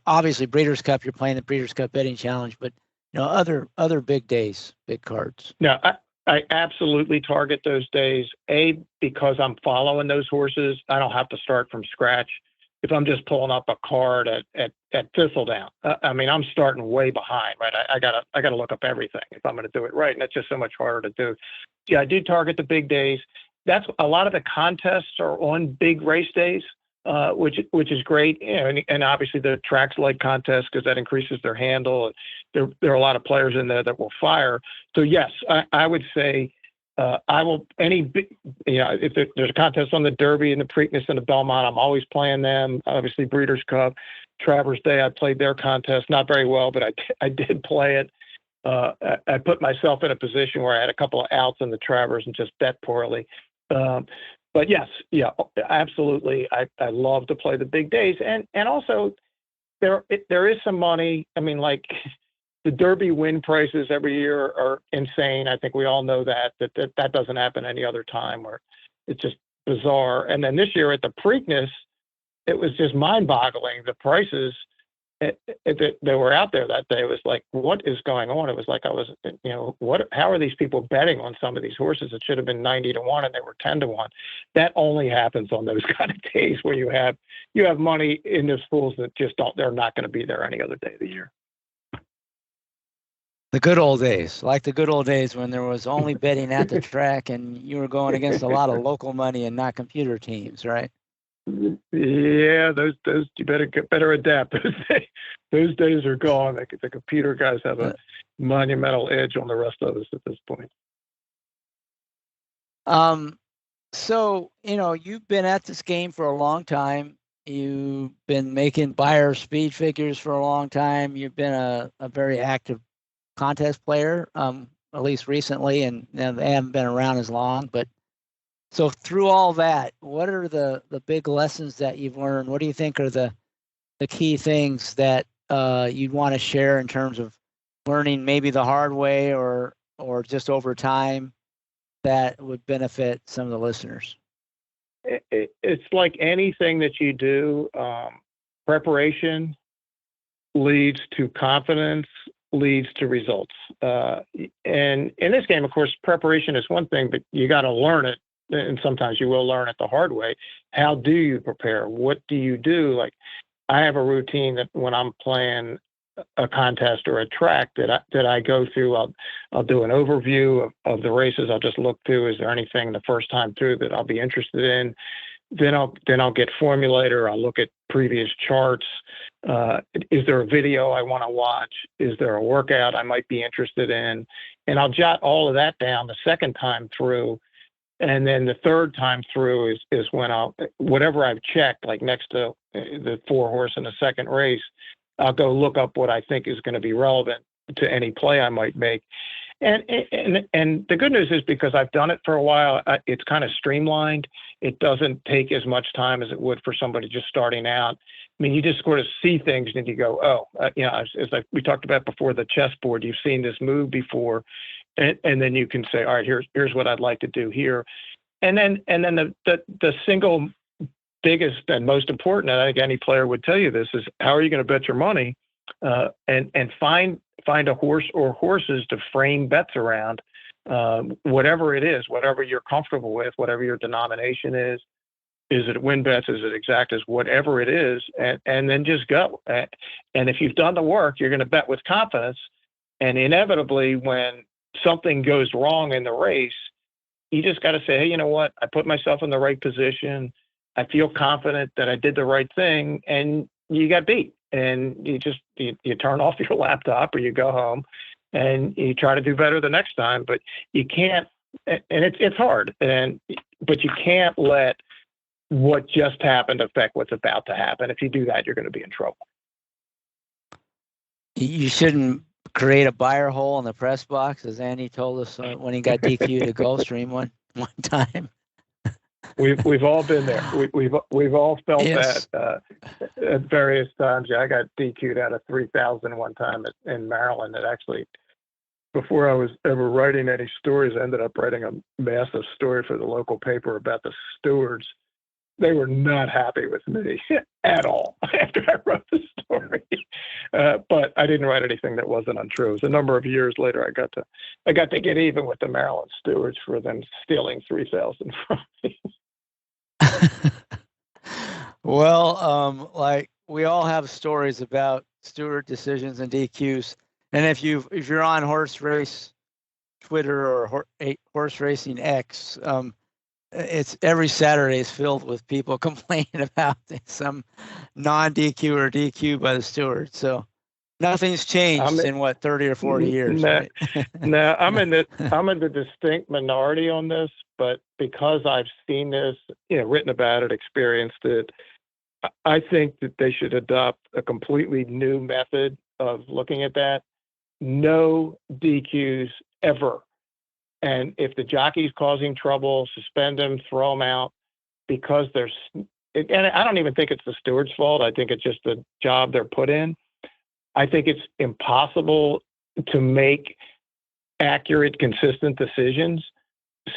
Obviously, Breeders' Cup, you're playing the Breeders' Cup betting challenge, but other big days, big cards. No, I absolutely target those days. Because I'm following those horses, I don't have to start from scratch. If I'm just pulling up a card at Thistledown, I'm starting way behind, right? I gotta look up everything if I'm going to do it right, and that's just so much harder to do. Yeah, I do target the big days. That's a lot of the contests are on big race days, which is great. And obviously the tracks like contests because that increases their handle. There are a lot of players in there that will fire. So yes, I would say I will if there's a contest on the Derby and the Preakness and the Belmont, I'm always playing them. Obviously Breeders' Cup, Travers Day, I played their contest, not very well, but I did play it. I put myself in a position where I had a couple of outs in the Travers and just bet poorly. But yes, yeah, absolutely. I love to play the big days, and also there is some money. Like the Derby win prices every year are insane. I think we all know that doesn't happen any other time, or it's just bizarre. And then this year at the Preakness, it was just mind-boggling. The prices that were out there that day was like, what is going on? It was like how are these people betting on some of these horses? It should have been 90-1 and they were 10-1. That only happens on those kind of days where you have money in the schools that just they're not going to be there any other day of the year. The good old days, like the good old days when there was only betting at the track and you were going against a lot of local money and not computer teams, right? Yeah, those you better adapt. Those days are gone. The computer guys have a monumental edge on the rest of us at this point. So you've been at this game for a long time. You've been making Beyer speed figures for a long time. You've been a very active contest player, at least recently, and they haven't been around as long, but so through all that, what are the big lessons that you've learned? What do you think are the key things that you'd want to share in terms of learning maybe the hard way or just over time that would benefit some of the listeners? It's like anything that you do, preparation leads to confidence, leads to results. And in this game, of course, preparation is one thing, but you got to learn it. And sometimes you will learn it the hard way. How do you prepare? What do you do? Like I have a routine that when I'm playing a contest or a track that I go through, I'll do an overview of the races. I'll just look through, is there anything the first time through that I'll be interested in? Then I'll get Formulator. I'll look at previous charts. Is there a video I want to watch? Is there a workout I might be interested in? And I'll jot all of that down the second time through. And then the third time through is when whatever I've checked, like next to the 4 horse in the second race, I'll go look up what I think is going to be relevant to any play I might make. And the good news is because I've done it for a while, it's kind of streamlined. It doesn't take as much time as it would for somebody just starting out. You just sort of see things and you go, we talked about before, the chessboard, you've seen this move before. And then you can say, all right, here's what I'd like to do here. And then the single biggest and most important, and I think any player would tell you this, is how are you going to bet your money? And find a horse or horses to frame bets around, whatever it is, whatever you're comfortable with, whatever your denomination is. Is it win bets? Is it exact as whatever it is? And then just go. And if you've done the work, you're going to bet with confidence. And inevitably, when something goes wrong in the race, you just got to say, hey, you know what? I put myself in the right position. I feel confident that I did the right thing, and you got beat. And you turn off your laptop or you go home and you try to do better the next time. But you can't and it's hard, but you can't let what just happened affect what's about to happen. If you do that, you're going to be in trouble. You shouldn't create a Beyer hole in the press box, as Andy told us when he got DQ'd at Gulfstream one time. We've all been there. We've all felt yes. that at various times. Yeah, I got DQ'd out of 3,000 one time in Maryland. It actually, before I was ever writing any stories, I ended up writing a massive story for the local paper about the stewards. They were not happy with me at all after I wrote the story. But I didn't write anything that wasn't untrue. It was a number of years later I got to get even with the Maryland stewards for them stealing 3,000 from me. Well, like we all have stories about steward decisions and DQs, and if you're on Horse Race Twitter or Horse Racing X, it's every Saturday is filled with people complaining about some non-DQ or DQ by the steward. So nothing's changed in what 30 or 40 years. Right? No, I'm in the distinct minority on this, but because I've seen this, written about it, experienced it, I think that they should adopt a completely new method of looking at that. No DQs ever. And if the jockey's causing trouble, suspend him, throw him out, because and I don't even think it's the steward's fault. I think it's just the job they're put in. I think it's impossible to make accurate, consistent decisions.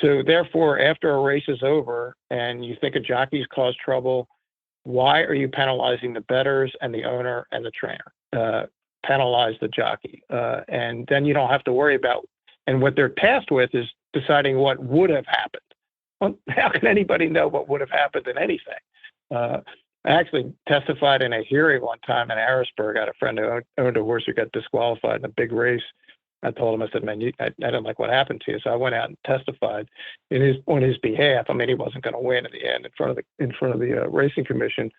So therefore, after a race is over and you think a jockey's caused trouble, why are you penalizing the bettors and the owner and the trainer? Penalize the jockey. And then you don't have to worry about, and what they're tasked with is deciding what would have happened. Well, how can anybody know what would have happened in anything? I actually testified in a hearing one time in Harrisburg. I had a friend who owned a horse who got disqualified in a big race. I told him, I said, man, I don't like what happened to you. So I went out and testified on his behalf. I mean, he wasn't going to win in the end in front of the racing commission.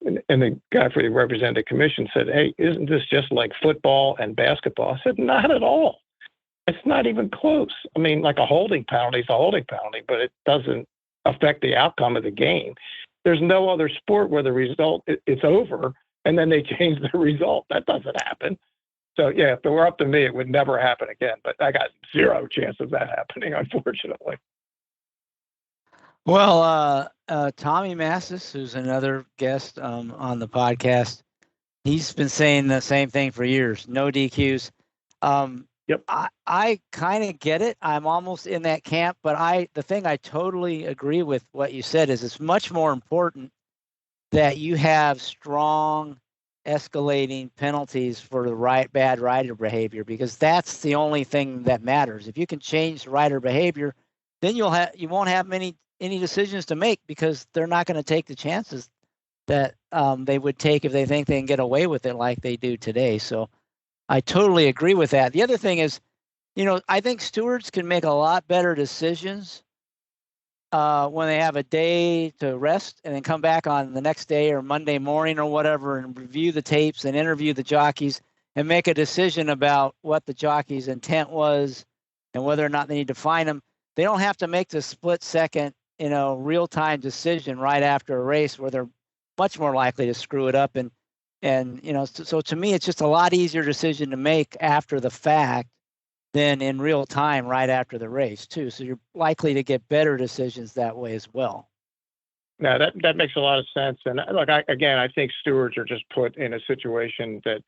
And the guy for the representative commission said, hey, isn't this just like football and basketball? I said, not at all. It's not even close. I mean, like a holding penalty is a holding penalty, but it doesn't affect the outcome of the game. There's no other sport where the result, it's over, and then they change the result. That doesn't happen. So, yeah, if it were up to me, it would never happen again. But I got zero chance of that happening, unfortunately. Well, Tommy Massis, who's another guest on the podcast, he's been saying the same thing for years. No DQs. Yep. I kind of get it. I'm almost in that camp, but the thing I totally agree with what you said is it's much more important that you have strong escalating penalties for the bad rider behavior, because that's the only thing that matters. If you can change the rider behavior, then you won't have any decisions to make, because they're not going to take the chances that they would take if they think they can get away with it like they do today. So I totally agree with that. The other thing is, I think stewards can make a lot better decisions when they have a day to rest and then come back on the next day or Monday morning or whatever and review the tapes and interview the jockeys and make a decision about what the jockey's intent was and whether or not they need to fine them. They don't have to make the split second, real-time decision right after a race where they're much more likely to screw it up. And so to me, it's just a lot easier decision to make after the fact than in real time right after the race too. So you're likely to get better decisions that way as well. No, that makes a lot of sense. And look, I think stewards are just put in a situation that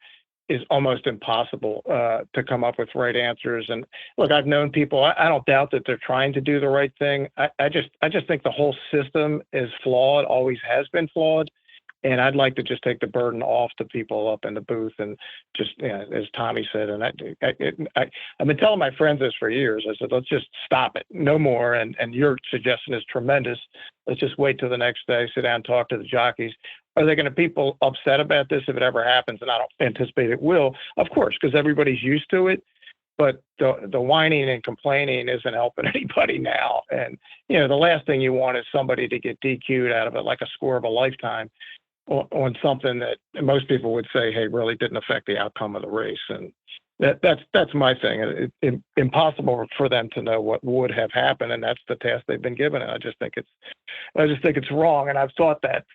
is almost impossible to come up with right answers. And look, I've known people, I don't doubt that they're trying to do the right thing. I just think the whole system is flawed, always has been flawed. And I'd like to just take the burden off the people up in the booth and just, as Tommy said, and I've been telling my friends this for years. I said, let's just stop it. No more. And your suggestion is tremendous. Let's just wait till the next day, sit down, talk to the jockeys. Are they going to people upset about this if it ever happens? And I don't anticipate it will, of course, because everybody's used to it. But the whining and complaining isn't helping anybody now. And, the last thing you want is somebody to get DQ'd out of it like a score of a lifetime on something that most people would say, hey, really didn't affect the outcome of the race. And, That's my thing. Impossible for them to know what would have happened, and that's the task they've been given. And I just think it's wrong. And I've thought that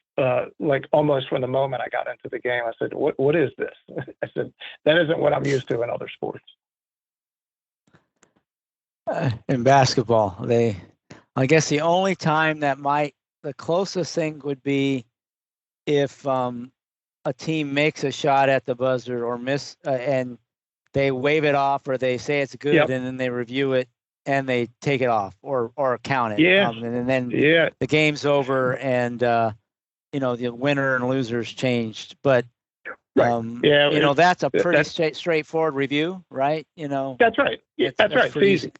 like almost from the moment I got into the game. I said, "What is this?" I said, "That isn't what I'm used to in other sports." In basketball, I guess the only time the closest thing would be if a team makes a shot at the buzzer or miss, and they wave it off, or they say it's good, Yep. and then they review it and they take it off or count it. Yeah. And then the game's over, and the winner and losers changed. But that's a pretty straightforward review, right? That's right. Yeah, that's right. It's easy.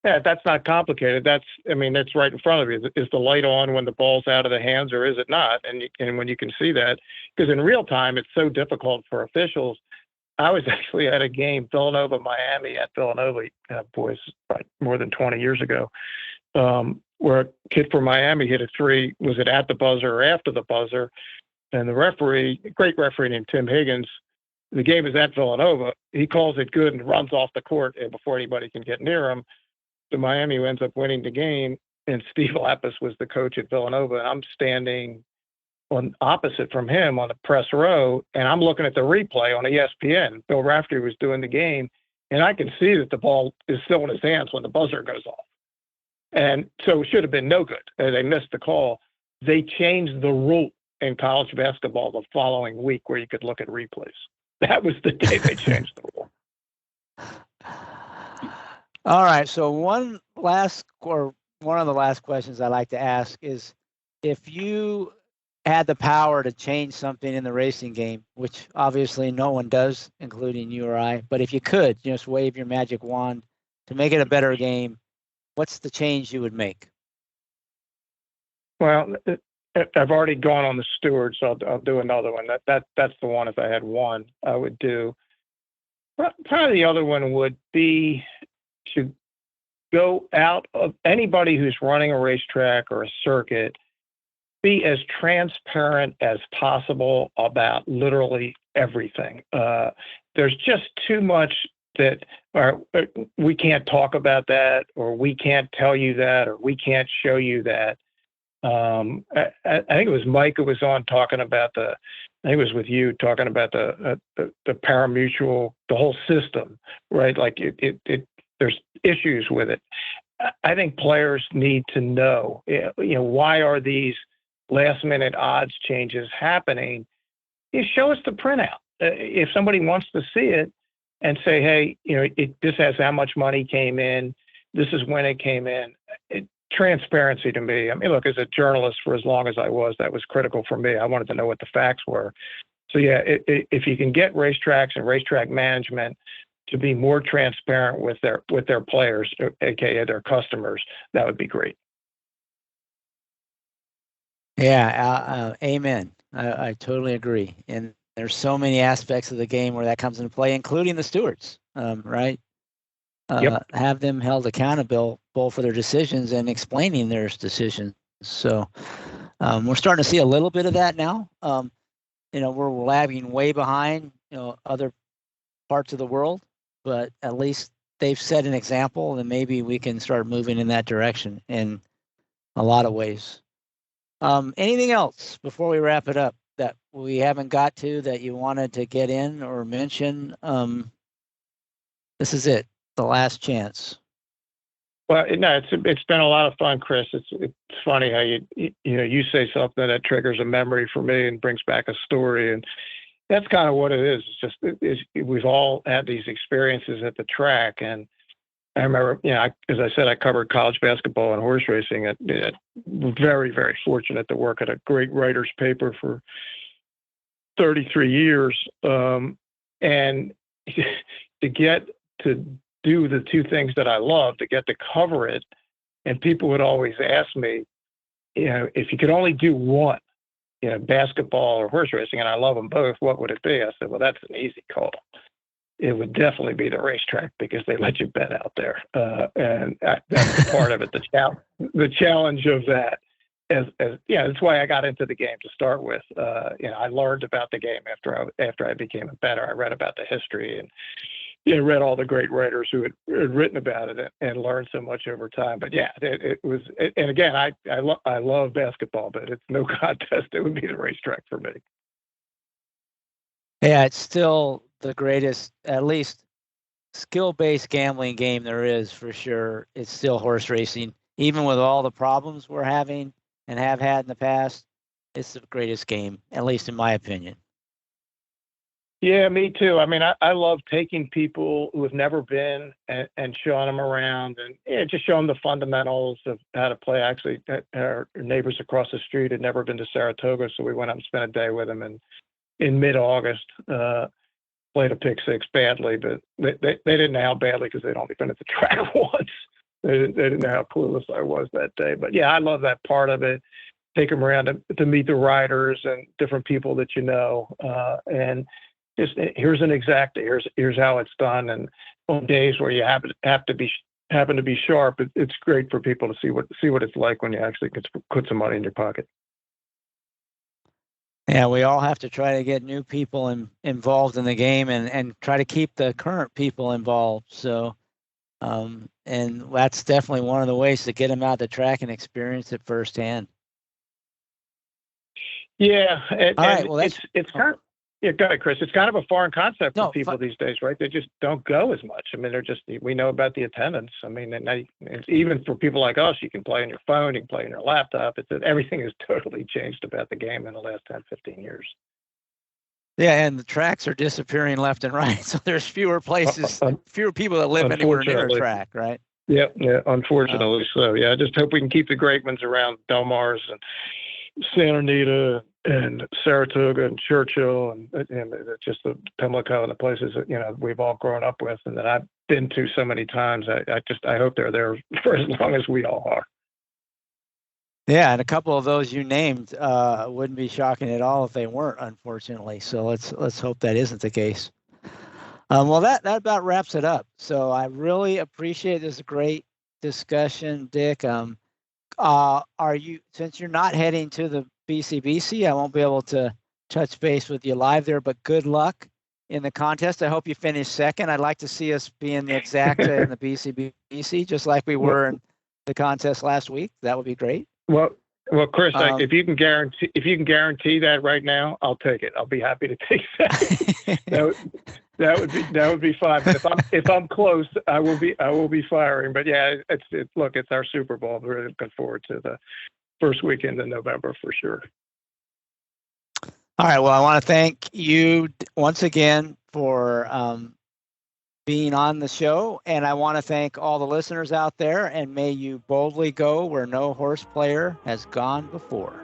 Yeah, that's not complicated. That's right in front of you. Is the light on when the ball's out of the hands, or is it not? And when you can see that, because in real time, it's so difficult for officials. I was actually at a game, Villanova-Miami at Villanova, boys, more than 20 years ago, where a kid from Miami hit a three. Was it at the buzzer or after the buzzer? And the referee, great referee named Tim Higgins, the game is at Villanova. He calls it good and runs off the court before anybody can get near him. So Miami ends up winning the game, and Steve Lapis was the coach at Villanova, and I'm standing on opposite from him on the press row, and I'm looking at the replay on ESPN. Bill Raftery was doing the game, and I can see that the ball is still in his hands when the buzzer goes off. And so it should have been no good. They missed the call. They changed the rule in college basketball the following week where you could look at replays. That was the day they changed the rule. All right. So one of the last questions I like to ask is, if you had the power to change something in the racing game, which obviously no one does, including you or I, but if you could just wave your magic wand to make it a better game, what's the change you would make? Well, I've already gone on the stewards, so I'll do another one. That's the one. If I had one, I would do. Probably the other one would be to go out of anybody who's running a racetrack or a circuit, be as transparent as possible about literally everything. There's just too much that we can't talk about that, or we can't tell you that, or we can't show you that. I think it was Mike who was on talking about I think it was with you talking about the parimutuel, the whole system, right? Like there's issues with it. I think players need to know, why are these last minute odds changes happening? Show us the printout. If somebody wants to see it and say, hey, this has how much money came in, this is when it came in. Transparency to me. Look, as a journalist for as long as I was, that was critical for me. I wanted to know what the facts were. So yeah, if you can get racetracks and racetrack management to be more transparent with their players, aka their customers, that would be great. Yeah, amen. I totally agree. And there's so many aspects of the game where that comes into play, including the stewards, right? Yep. Have them held accountable for their decisions and explaining their decisions. So we're starting to see a little bit of that now. We're lagging way behind, other parts of the world, but at least they've set an example, and maybe we can start moving in that direction in a lot of ways. Anything else before we wrap it up that we haven't got to that you wanted to get in or mention? This is it. The last chance. Well, no, it's been a lot of fun, Chris. It's funny how you say something that triggers a memory for me and brings back a story, and that's kind of what it is. It's just we've all had these experiences at the track, and I remember, as I said, I covered college basketball and horse racing. Very, very fortunate to work at a great writer's paper for 33 years, and to get to do the two things that I love, to get to cover it. And people would always ask me, if you could only do one, basketball or horse racing, and I love them both, what would it be? I said, well, that's an easy call. It would definitely be the racetrack, because they let you bet out there. And that's the part of it, the challenge of that. That's why I got into the game to start with. I learned about the game after I became a bettor. I read about the history, and read all the great writers who had written about it and learned so much over time. But yeah, it was. And again, I love basketball, but it's no contest. It would be the racetrack for me. Yeah, it's still the greatest, at least skill-based gambling game there is for sure. It's still horse racing, even with all the problems we're having and have had in the past. It's the greatest game, at least in my opinion. Yeah, me too. I mean, I love taking people who have never been and showing them around and just show them the fundamentals of how to play. Actually, our neighbors across the street had never been to Saratoga, so we went up and spent a day with them in mid-August. Played a pick six badly, but they didn't know how badly because they'd only been at the track once. They didn't know how clueless I was that day. But yeah, I love that part of it. Take them around to meet the riders and different people that you know, and just here's an exacta. Here's how it's done. And on days where you happen to be sharp, it's great for people to see what it's like when you actually get to put some money in your pocket. Yeah, we all have to try to get new people involved in the game and try to keep the current people involved. So, and that's definitely one of the ways to get them out the track and experience it firsthand. Yeah, and right, well, it's kind of, yeah, go ahead, Chris. It's kind of a foreign concept for people these days, right? They just don't go as much. I mean, we know about the attendance. I mean, and even for people like us, you can play on your phone, you can play on your laptop. Everything has totally changed about the game in the last 10, 15 years. Yeah, and the tracks are disappearing left and right. So there's fewer places, fewer people that live anywhere near a track, right? Yeah, unfortunately. So, yeah, I just hope we can keep the great ones around Del Mar's and Santa Anita and Saratoga and Churchill and just the Pimlico and the places that we've all grown up with and that I've been to so many times. I hope they're there for as long as we all are. Yeah, and a couple of those you named wouldn't be shocking at all if they weren't, unfortunately. So let's hope that isn't the case. Well, that about wraps it up. So I really appreciate this great discussion, Dick. Are you, since you're not heading to the BCBC, I won't be able to touch base with you live there, but good luck in the contest. I hope you finish second. I'd like to see us be in the exacta in the BCBC, just like we were in the contest last week. That would be great. Well, Chris, if you can guarantee that right now, I'll take it. I'll be happy to take that. that would be fine. But if I'm close, I will be firing. But yeah, it's our Super Bowl. I'm really looking forward to the first weekend in November for sure. All right. Well, I want to thank you once again for being on the show, and I want to thank all the listeners out there, and may you boldly go where no horse player has gone before.